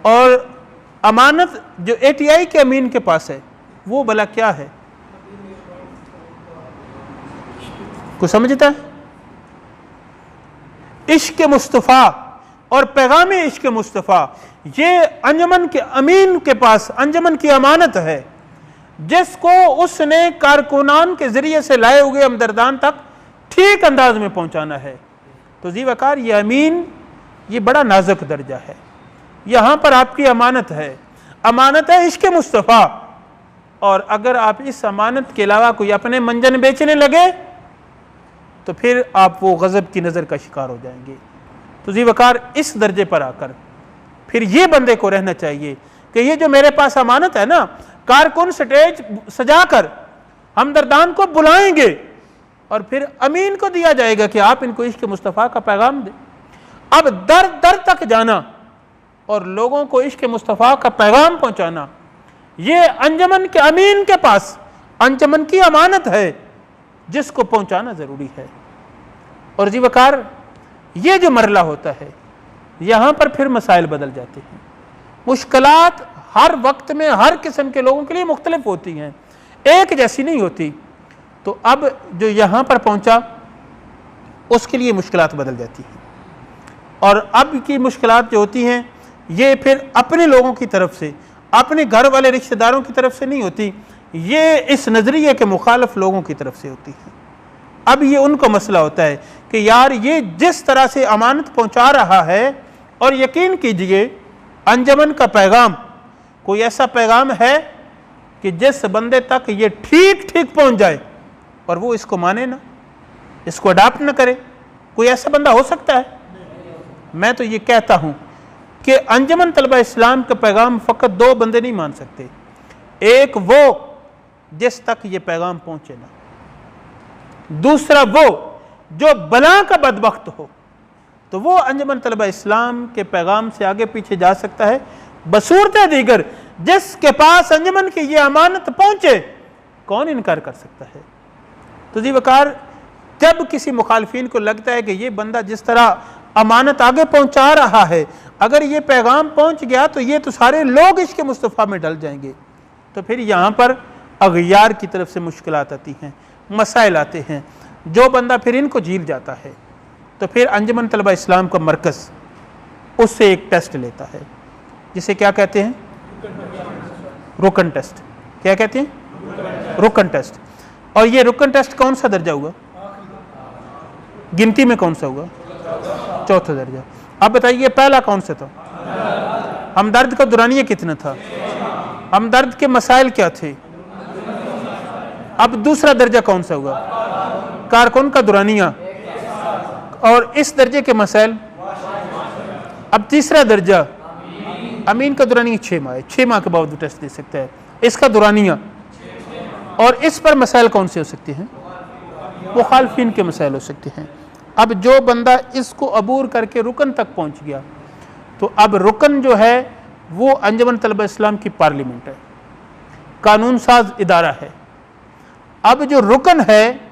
और अमानत जो ATI के अमीन के पास है वो भला क्या है? कुछ समझता है? इश्क मुस्तफ़ा और पैगाम इश्क मुस्तफ़ा, ये अंजमन के अमीन के पास अंजमन की अमानत है, जिसको उसने कारकुनान के जरिए से लाए हुए हमदर्दान तक ठीक अंदाज में पहुंचाना है। तो जी वकार, ये अमीन ये बड़ा नाजुक दर्जा है। यहां पर आपकी अमानत है, अमानत है इश्क मुस्तफ़ा। और अगर आप इस अमानत के अलावा कोई अपने मंजन बेचने लगे तो फिर आप वो गज़ब की नज़र का शिकार हो जाएंगे। तो जी वकार, इस दर्जे पर आकर फिर ये बंदे को रहना चाहिए कि ये जो मेरे पास अमानत है ना, कारकुन स्टेज सजाकर हमदर्दान को बुलाएंगे और फिर अमीन को दिया जाएगा कि आप इनको इश्क मुस्तफ़ा का पैगाम दें। अब दर दर तक जाना और लोगों को इश्क मुस्तफ़ा का पैगाम पहुंचाना, ये अंजमन के अमीन के पास अंजमन की अमानत है जिसको पहुंचाना ज़रूरी है। और जी वकार, ये जो मरला होता है यहाँ पर फिर मसाइल बदल जाते हैं। मुश्किलात हर वक्त में हर किस्म के लोगों के लिए मुख्तलिफ होती हैं, एक जैसी नहीं होती। तो अब जो यहाँ पर पहुँचा उसके लिए मुश्किलात बदल जाती हैं, और अब की मुश्किलात जो होती हैं ये फिर अपने लोगों की तरफ से, अपने घर वाले रिश्तेदारों की तरफ से नहीं होती, ये इस नज़रिए के मुखालिफ लोगों की तरफ से होती है। अब ये उनको मसला होता है कि यार ये जिस तरह से अमानत पहुंचा रहा है, और यकीन कीजिए अंजमन का पैगाम कोई ऐसा पैगाम है कि जिस बंदे तक ये ठीक ठीक पहुंच जाए और वो इसको माने ना, इसको अडाप्ट ना करे, कोई ऐसा बंदा हो सकता है? मैं तो ये कहता हूं कि अंजमन तलबा इस्लाम का पैगाम फ़कत दो बंदे नहीं मान सकते। एक वो जिस तक ये पैगाम पहुंचे ना, दूसरा वो जो बला का बदबख्त हो, तो वो अंजमन तलबा इस्लाम के पैगाम से आगे पीछे जा सकता है। बसूरत दीगर जिसके पास अंजमन की ये अमानत पहुंचे, कौन इनकार कर सकता है? तो जी वकार, जब किसी मुखालफिन को लगता है कि ये बंदा जिस तरह अमानत आगे पहुंचा रहा है, अगर ये पैगाम पहुंच गया तो ये तो सारे लोग इसके मुस्तफ़ा में डल जाएंगे, तो फिर यहाँ पर अगयार की तरफ से मुश्किलात आती हैं, मसाइल आते हैं। जो बंदा फिर इनको झील जाता है तो फिर अंजमन तलबा इस्लाम का मरकज़ उससे एक टेस्ट लेता है, जिसे क्या कहते हैं? रुकन टेस्ट। क्या कहते हैं? रुकन टेस्ट। और ये रुकन टेस्ट कौन सा दर्जा हुआ? गिनती में कौन सा हुआ? चौथा दर्जा। अब बताइए पहला कौन सा था? हमदर्द का दुरानिया कितना था? हमदर्द के मसाइल क्या थे? अब दूसरा दर्जा कौन सा हुआ? कारकुन का दुरानिया। और इस दर्जे के मसाइल। अब तीसरा दर्जा अमीन का दुरानिया 6 माह है, 6 माह के बावजूद टेस्ट दे सकता है। इसका दुरानिया, और इस पर मसाइल कौन से हो सकते हैं? मुखालफिन के मसाइल हो सकते हैं। अब जो बंदा इसको अबूर करके रुकन तक पहुंच गया, तो अब रुकन जो है वो अंजमन तलबा इस्लाम की पार्लियामेंट है, कानून साज इदारा है। अब जो रुकन है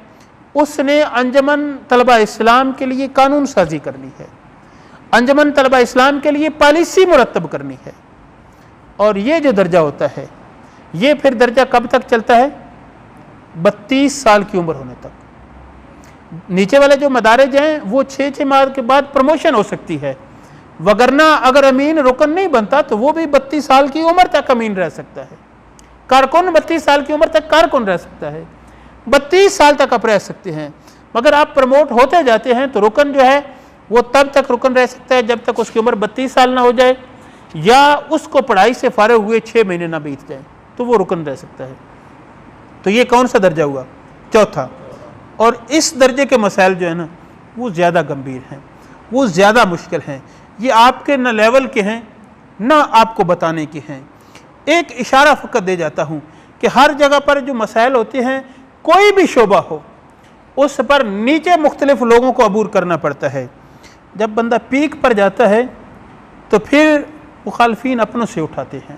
उसने अंजमन तलबा इस्लाम के लिए कानून साजी करनी है, अंजमन तलबा इस्लाम के लिए पॉलिसी मुरतब करनी है। और ये जो दर्जा होता है, ये फिर दर्जा कब तक चलता है? 32 साल की उम्र होने तक। नीचे वाले जो मदारिज हैं वो 6 माह के बाद प्रमोशन हो सकती है, वगरना अगर अमीन रुकन नहीं बनता तो वो भी 32 साल की उम्र तक अमीन रह सकता है। कारकुन 32 साल की उम्र तक कारकुन रह सकता है, 32 साल तक आप रह सकते हैं। मगर आप प्रमोट होते जाते हैं तो रुकन जो है वो तब तक रुकन रह सकता है जब तक उसकी उम्र 32 साल ना हो जाए, या उसको पढ़ाई से फारिग हुए 6 महीने ना बीत जाए, तो वो रुकन रह सकता है। तो ये कौन सा दर्जा हुआ? चौथा। और इस दर्जे के मसाइल जो है ना वो ज़्यादा गंभीर हैं, वो ज़्यादा मुश्किल हैं। ये आपके न लेवल के हैं ना आपको बताने के हैं। एक इशारा फ़कत दे जाता हूँ कि हर जगह पर जो मसाइल होते हैं, कोई भी शोबा हो उस पर नीचे मुख्तलिफ लोगों को अबूर करना पड़ता है। जब बंदा पीक पर जाता है तो फिर मुखालफिन अपनों से उठाते हैं,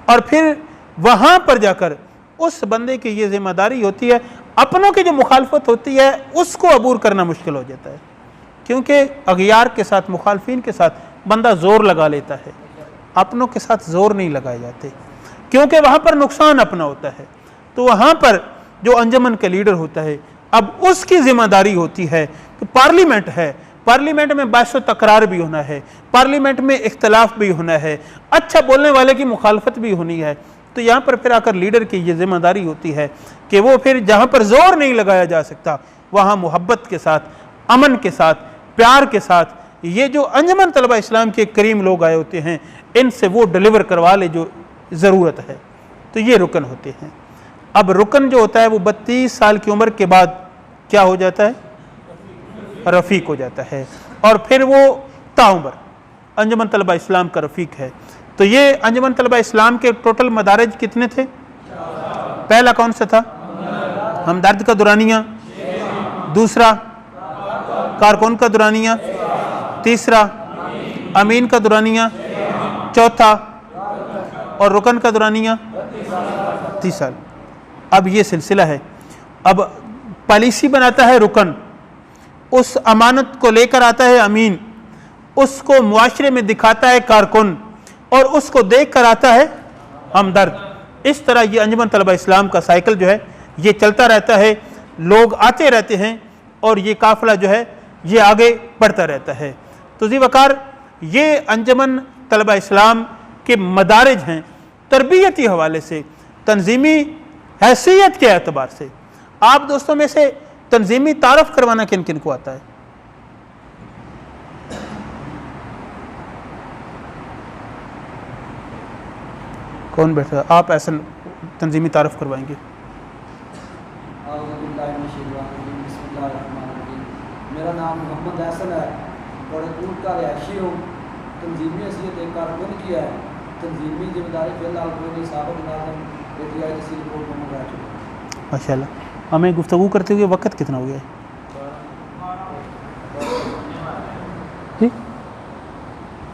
और फिर वहाँ पर जाकर उस बंदे की ये जिम्मेदारी होती है, अपनों की जो मुखालफत होती है उसको अबूर करना मुश्किल हो जाता है, क्योंकि अगयार के साथ, मुखालफिन के साथ बंदा ज़ोर लगा लेता है, अपनों के साथ ज़ोर नहीं लगाए जाते, क्योंकि वहाँ पर नुकसान अपना होता है। तो वहाँ पर जो अंजमन का लीडर होता है, अब उसकी जिम्मेदारी होती है कि पार्लियामेंट है, पार्लियामेंट में बहस व तकरार भी होना है, पार्लियामेंट में इख्तलाफ भी होना है, अच्छा बोलने वाले की मुखालफत भी होनी है। तो यहाँ पर फिर आकर लीडर की ये जिम्मेदारी होती है कि वो फिर जहाँ पर जोर नहीं लगाया जा सकता वहाँ मोहब्बत के साथ, अमन के साथ, प्यार के साथ ये जो अंजमन तलबा इस्लाम के करीम लोग आए होते हैं इनसे वो डिलीवर करवा ले जो ज़रूरत है। तो ये रुकन होते हैं। अब रुकन जो होता है वो 32 साल की उम्र के बाद क्या हो जाता है? रफ़ीक हो जाता है, और फिर वो ताउम्र अंजमन तलबा इस्लाम का रफ़ीक है। तो ये अंजमन तलबा इस्लाम के टोटल मदारिज कितने थे? पहला कौन सा था? हमदर्द का दुरानिया। दूसरा कारकुन का दुरानिया। तीसरा अमीन का दुरानिया, चौथा और रुकन का दुरानिया 30 साल। अब ये सिलसिला है। अब पॉलिसी बनाता है रुकन, उस अमानत को लेकर आता है अमीन, उसको मुआशरे में दिखाता है कारकुन और उसको देख कर आता है हमदर्द। इस तरह ये अंजुमन तलबा इस्लाम का साइकिल जो है ये चलता रहता है, लोग आते रहते हैं और ये काफिला जो है ये आगे बढ़ता रहता है। तो जी वकार ये अंजुमन तलबा इस्लाम के मदारिज हैं तरबियती हवाले से, तंजीमी हैसियत के एतबार से। आप दोस्तों में से तंजीमी तारफ़ करवाना किन किन को आता है? कौन बैठा? आप ऐसा तंजीमी तारफ़ करवाएंगे? मेरा नाम मोहम्मद हसन है, बड़कूट का रिहायशी हूँ। तंजीमी हैसियत एक कारकुन की है। तंजीमी जिम्मेदारी फिलहाल कोई नहीं, साबित नाज़िम एटीआई जैसी रिपोर्ट में मंगा चुका। माशाल्लाह। हमें गुफ्तगू करते हुए वक्त कितना हो गया है?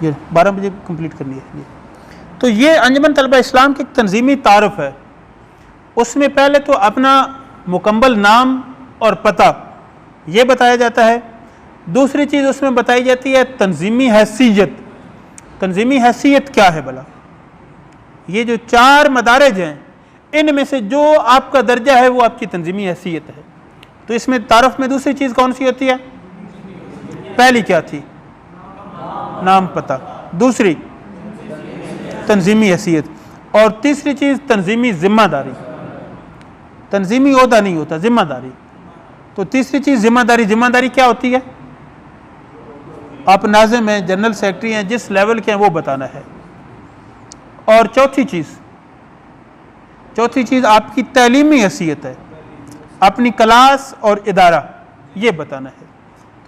ये 12 बजे कंप्लीट करनी है ये। तो ये अंजुमन तलबा इस्लाम की तंजीमी तारफ़ है। उसमें पहले तो अपना मुकम्मल नाम और पता ये बताया जाता है। दूसरी चीज़ उसमें बताई जाती है तंजीमी हैसियत। तंजीमी हैसियत क्या है भला? ये जो 4 मदारिज हैं इनमें से जो आपका दर्जा है वो आपकी तंजीमी हैसियत है। तो इसमें तारफ़ में दूसरी चीज़ कौन सी होती है? पहली क्या थी? नाम पता। दूसरी तंजीमी हैसियत, और तीसरी चीज़ तंजीमी ज़िम्मेदारी। तंजीमी ओहदा नहीं होता, ज़िम्मेदारी। तो तीसरी चीज़ ज़िम्मेदारी। ज़िम्मेदारी क्या होती है? आप नाज़िम हैं, जनरल सेक्रेटरी हैं, जिस लेवल के हैं वो बताना है। और चौथी चीज़ आपकी तालीमी हैसियत है, अपनी क्लास और इदारा ये बताना है।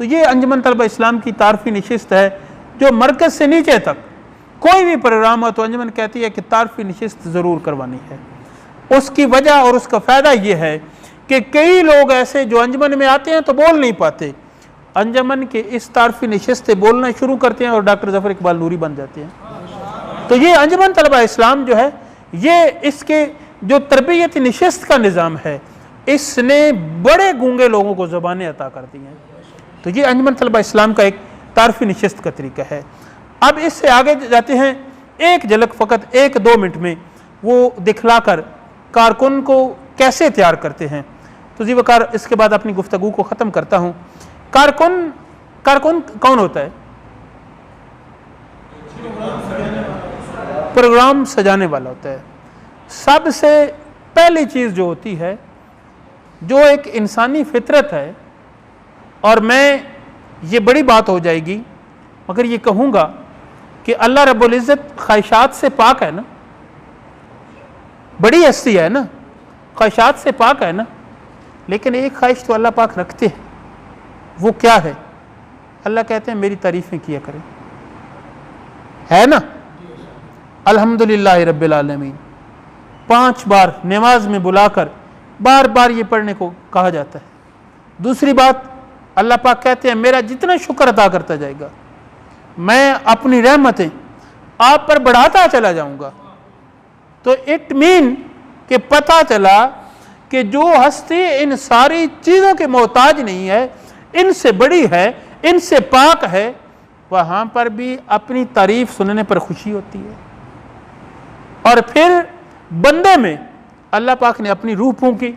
तो ये अंजुमन तलबा इस्लाम की तारफ़ी नशिस्त है जो मरकज़ से नीचे तक कोई भी प्रोग्राम हो तो अंजुमन कहती है कि तारफ़ी नशिस्त ज़रूर करवानी है। उसकी वजह और उसका फ़ायदा ये है कि कई लोग ऐसे जो अंजुमन में आते हैं तो बोल नहीं पाते, अंजुमन के इस तारफ़ी नशिस्त से बोलना शुरू करते हैं और डॉक्टर ज़फ़र इकबाल नूरी बन जाते हैं। तो ये अंजुमन तलबा इस्लाम जो है ये इसके जो तरबियत नशिस्त का निज़ाम है इसने बड़े गूंगे लोगों को ज़बानें अता कर दी हैं। तो ये अंजुमन तलबा इस्लाम का एक तारफ़ी नशिस्त का तरीका है। अब इससे आगे जाते हैं, एक झलक फ़कत 1-2 मिनट में वो दिखलाकर कारकुन को कैसे तैयार करते हैं। तो जी वकार इसके बाद अपनी गुफ्तगू को ख़त्म करता हूँ। कारकुन कौन होता है? प्रोग्राम सजाने वाला होता है। सबसे पहली चीज़ जो होती है, जो एक इंसानी फितरत है, और मैं ये बड़ी बात हो जाएगी मगर ये कहूँगा कि अल्लाह रब्बुल इज़्ज़त ख्वाहिशात से पाक है ना, बड़ी हस्ती है ना, ख्वाहिशात से पाक है ना। लेकिन एक ख्वाहिश तो अल्लाह पाक रखते हैं, वो क्या है? अल्लाह कहते हैं मेरी तारीफ़ें किया करें, है ना। अल्हम्दुलिल्लाह रब्बिल आलमीन 5 बार नमाज में बुलाकर बार बार ये पढ़ने को कहा जाता है। दूसरी बात, अल्लाह पाक कहते हैं मेरा जितना शुक्र अदा करता जाएगा मैं अपनी रहमतें आप पर बढ़ाता चला जाऊंगा। तो इट मीन कि पता चला कि जो हस्ती इन सारी चीज़ों के मोहताज नहीं है, इनसे बड़ी है, इनसे पाक है, वहाँ पर भी अपनी तारीफ सुनने पर खुशी होती है। और फिर बंदे में अल्लाह पाक ने अपनी रूह फूंकी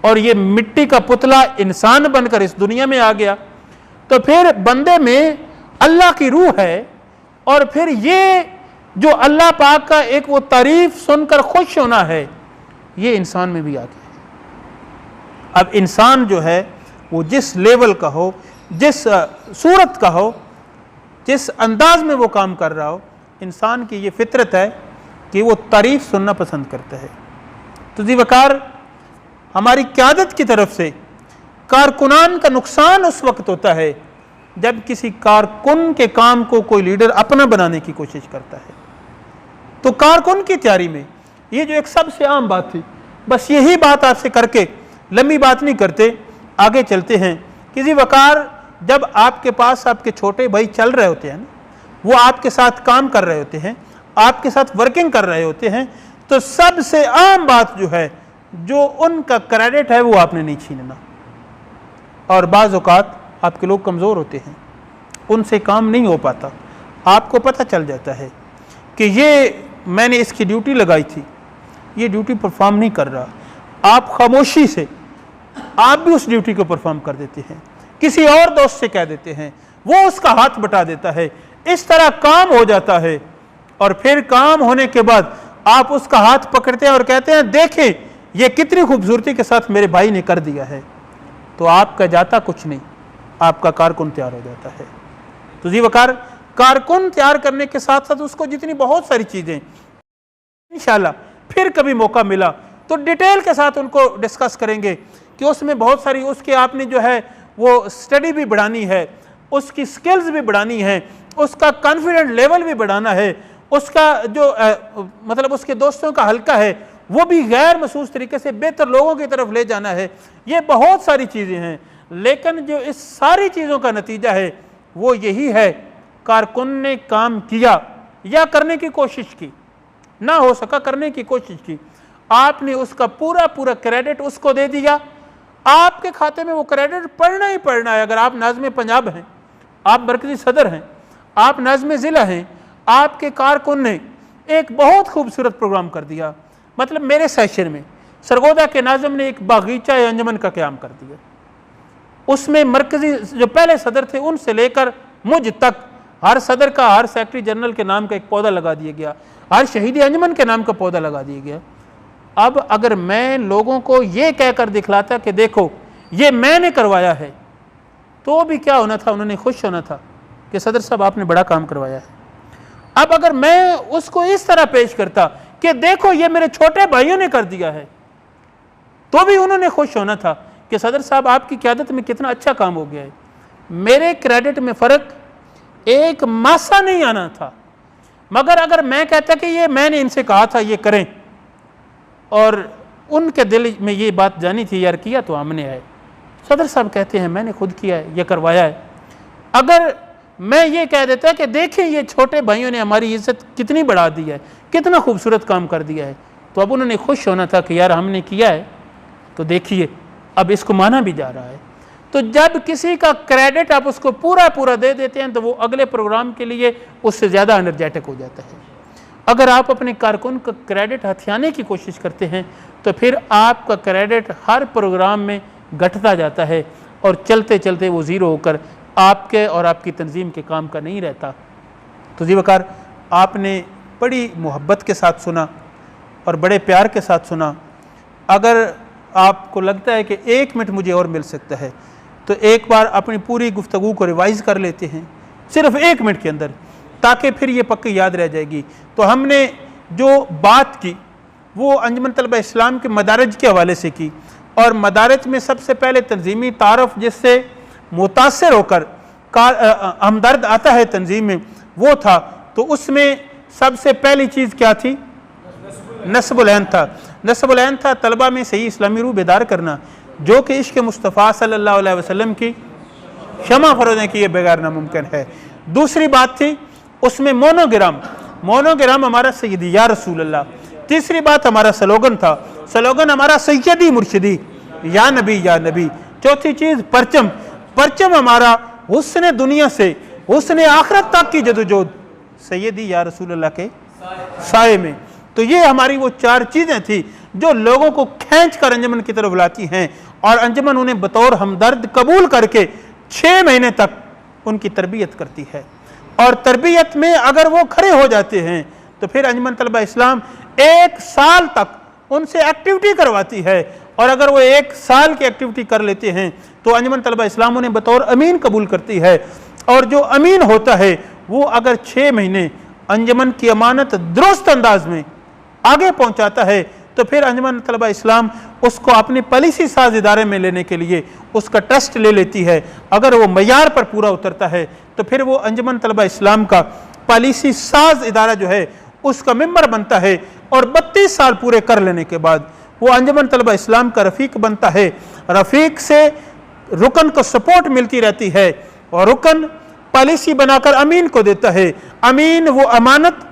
और ये मिट्टी का पुतला इंसान बनकर इस दुनिया में आ गया। तो फिर बंदे में अल्लाह की रूह है और फिर ये जो अल्लाह पाक का एक वो तारीफ सुनकर खुश होना है, ये इंसान में भी आ गया। अब इंसान जो है वो जिस लेवल का हो, जिस सूरत का हो, जिस अंदाज में वो काम कर रहा हो, इंसान की ये फितरत है कि वो तारीफ सुनना पसंद करता है। तो जी वकार हमारी क़यादत की तरफ से कारकुनान का नुकसान उस वक्त होता है जब किसी कारकुन के काम को कोई लीडर अपना बनाने की कोशिश करता है। तो कारकुन की तैयारी में ये जो एक सबसे आम बात थी, बस यही बात आपसे करके लंबी बात नहीं करते, आगे चलते हैं कि जी वकार जब आपके पास आपके छोटे भाई चल रहे होते हैं ना, वो आपके साथ काम कर रहे होते हैं, आपके साथ वर्किंग कर रहे होते हैं, तो सबसे आम बात जो है, जो उनका क्रेडिट है वो आपने नहीं छीनना। और बाज़ औक़ात आपके लोग कमज़ोर होते हैं, उनसे काम नहीं हो पाता, आपको पता चल जाता है कि ये मैंने इसकी ड्यूटी लगाई थी, ये ड्यूटी परफॉर्म नहीं कर रहा, आप खामोशी से आप भी उस ड्यूटी को परफॉर्म कर देते हैं, किसी और दोस्त से कह देते हैं, वो उसका हाथ बटा देता है, इस तरह काम हो जाता है। और फिर काम होने के बाद आप उसका हाथ पकड़ते हैं और कहते हैं देखें ये कितनी खूबसूरती के साथ मेरे भाई ने कर दिया है, तो आपका जाता कुछ नहीं, आपका कारकुन तैयार हो जाता है। तो जी वकार कारकुन तैयार करने के साथ साथ उसको जितनी बहुत सारी चीज़ें इंशाल्लाह फिर कभी मौका मिला तो डिटेल के साथ उनको डिस्कस करेंगे कि उसमें बहुत सारी उसके आपने जो है वो स्टडी भी बढ़ानी है, उसकी स्किल्स भी बढ़ानी है, उसका कॉन्फिडेंट लेवल भी बढ़ाना है, उसका जो मतलब उसके दोस्तों का हल्का है वो भी गैर महसूस तरीके से बेहतर लोगों की तरफ ले जाना है। ये बहुत सारी चीज़ें हैं, लेकिन जो इस सारी चीज़ों का नतीजा है वो यही है, कारकुन ने काम किया या करने की कोशिश की, ना हो सका करने की कोशिश की, आपने उसका पूरा पूरा क्रेडिट उसको दे दिया, आपके खाते में वो क्रेडिट पड़ना ही पड़ना है। अगर आप नाज़िम पंजाब हैं, आप मरकज़ी सदर हैं, आप नाज़िम ज़िला हैं, आपके कारकुन ने एक बहुत खूबसूरत प्रोग्राम कर दिया, मतलब मेरे सेशन में सरगोदा के नाज़िम ने एक बागीचा या अंजमन का क़याम कर दिया, उसमें मरकज़ी जो पहले सदर थे उनसे लेकर मुझ तक हर सदर का, हर सेक्रेटरी जनरल के नाम का एक पौधा लगा दिया गया, हर शहीदी अंजमन के नाम का पौधा लगा दिया गया। अब अगर मैं लोगों को ये कहकर दिखलाता कि देखो ये मैंने करवाया है, तो भी क्या होना था, उन्होंने खुश होना था कि सदर साहब आपने बड़ा काम करवाया है। अब अगर मैं उसको इस तरह पेश करता कि देखो ये मेरे छोटे भाइयों ने कर दिया है, तो भी उन्होंने खुश होना था कि सदर साहब आपकी क़यादत में कितना अच्छा काम हो गया है। मेरे क्रेडिट में फ़र्क एक मासा नहीं आना था, मगर अगर मैं कहता कि ये मैंने इनसे कहा था ये करें, और उनके दिल में ये बात जानी थी यार किया तो हमने है, सदर साहब कहते हैं मैंने खुद किया है, ये करवाया है। अगर मैं ये कह देता कि देखिए ये छोटे भाइयों ने हमारी इज्जत कितनी बढ़ा दी है, कितना खूबसूरत काम कर दिया है, तो अब उन्होंने खुश होना था कि यार हमने किया है, तो देखिए अब इसको माना भी जा रहा है। तो जब किसी का क्रेडिट आप उसको पूरा पूरा दे देते हैं तो वो अगले प्रोग्राम के लिए उससे ज़्यादा एनर्जेटिक हो जाता है। अगर आप अपने कारकुन का क्रेडिट हथियाने की कोशिश करते हैं तो फिर आपका क्रेडिट हर प्रोग्राम में घटता जाता है और चलते चलते वो ज़ीरो होकर आपके और आपकी तंजीम के काम का नहीं रहता। तो जी वकार आपने बड़ी मोहब्बत के साथ सुना और बड़े प्यार के साथ सुना। अगर आपको लगता है कि 1 मिनट मुझे और मिल सकता है तो एक बार अपनी पूरी गुफ्तगू को रिवाइज़ कर लेते हैं सिर्फ 1 मिनट के अंदर, ताकि फिर ये पक्की याद रह जाएगी। तो हमने जो बात की वो अंजुमन तलबा इस्लाम के मदारज के हवाले से की, और मदारज में सबसे पहले तंजीमी तारफ़ जिससे मुतासर होकर हमदर्द आता है तंजीम में वो था। तो उसमें सबसे पहली चीज़ क्या थी? नस्बुल ऐन था। नस्बुल ऐन था तलबा में सही इस्लामी रूह बेदार करना, जो कि इश्क़ मुस्तफ़ा सल्लल्लाहु अलैहि वसल्लम की क्षमा फरोज़ किए बगैर नामुमकिन है। दूसरी बात थी उसमें मोनोग्राम, मोनोग्राम हमारा सैयदी या रसूल अल्लाह। तीसरी बात हमारा स्लोगन था, स्लोगन हमारा सैयदी मुर्शिदी या नबी या नबी। चौथी चीज़ परचम, परचम हमारा हुस्न दुनिया से हुस्न आखिरत तक की जदोजहद सैयदी या रसूल अल्लाह के साए में। तो ये हमारी वो 4 चीज़ें थी जो लोगों को खींच कर अंजुमन की तरफ लाती हैं, और अंजुमन उन्हें बतौर हमदर्द कबूल करके 6 महीने तक उनकी तरबियत करती है। और तरबियत में अगर वो खड़े हो जाते हैं तो फिर अंजुमन तलबा इस्लाम 1 साल तक उनसे एक्टिविटी करवाती है, और अगर वो 1 साल की एक्टिविटी कर लेते हैं तो अंजुमन तलबा इस्लाम उन्हें बतौर अमीन कबूल करती है। और जो अमीन होता है वो अगर 6 महीने अंजुमन की अमानत दुरुस्त अंदाज में आगे पहुंचाता है तो फिर अंजुमन तलबा इस्लाम उसको अपनी पॉलिसी साज इदारे में लेने के लिए उसका टेस्ट ले लेती है। अगर वो मयार पर पूरा उतरता है तो फिर वो अंजुमन तलबा इस्लाम का पॉलिसी साज इदारा जो है उसका मेंबर बनता है, और 32 साल पूरे कर लेने के बाद वो अंजुमन तलबा इस्लाम का रफ़ीक बनता है। रफ़ीक से रुकन को सपोर्ट मिलती रहती है, और रुकन पॉलिसी बनाकर अमीन को देता है, अमीन वो अमानत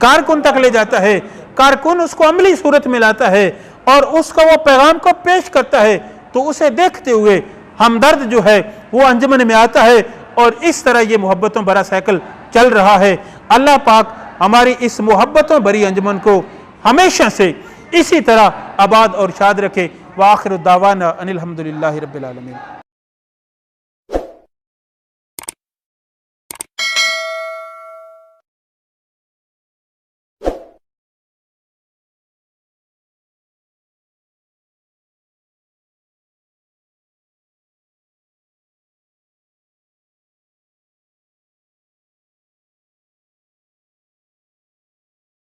कारकुन तक ले जाता है, कारकुन उसको अमली सूरत में लाता है और उसका वो पैगाम को पेश करता है, तो उसे देखते हुए हमदर्द जो है वो अंजुमन में आता है और इस तरह ये मोहब्बतों भरा साइकिल चल रहा है। अल्लाह पाक हमारी इस मोहब्बतों भरी अंजुमन को हमेशा से इसी तरह आबाद और शाद रखे। व आखिर दावाना अनिल हम्दुलिल्लाहि रब्बिल आलमीन।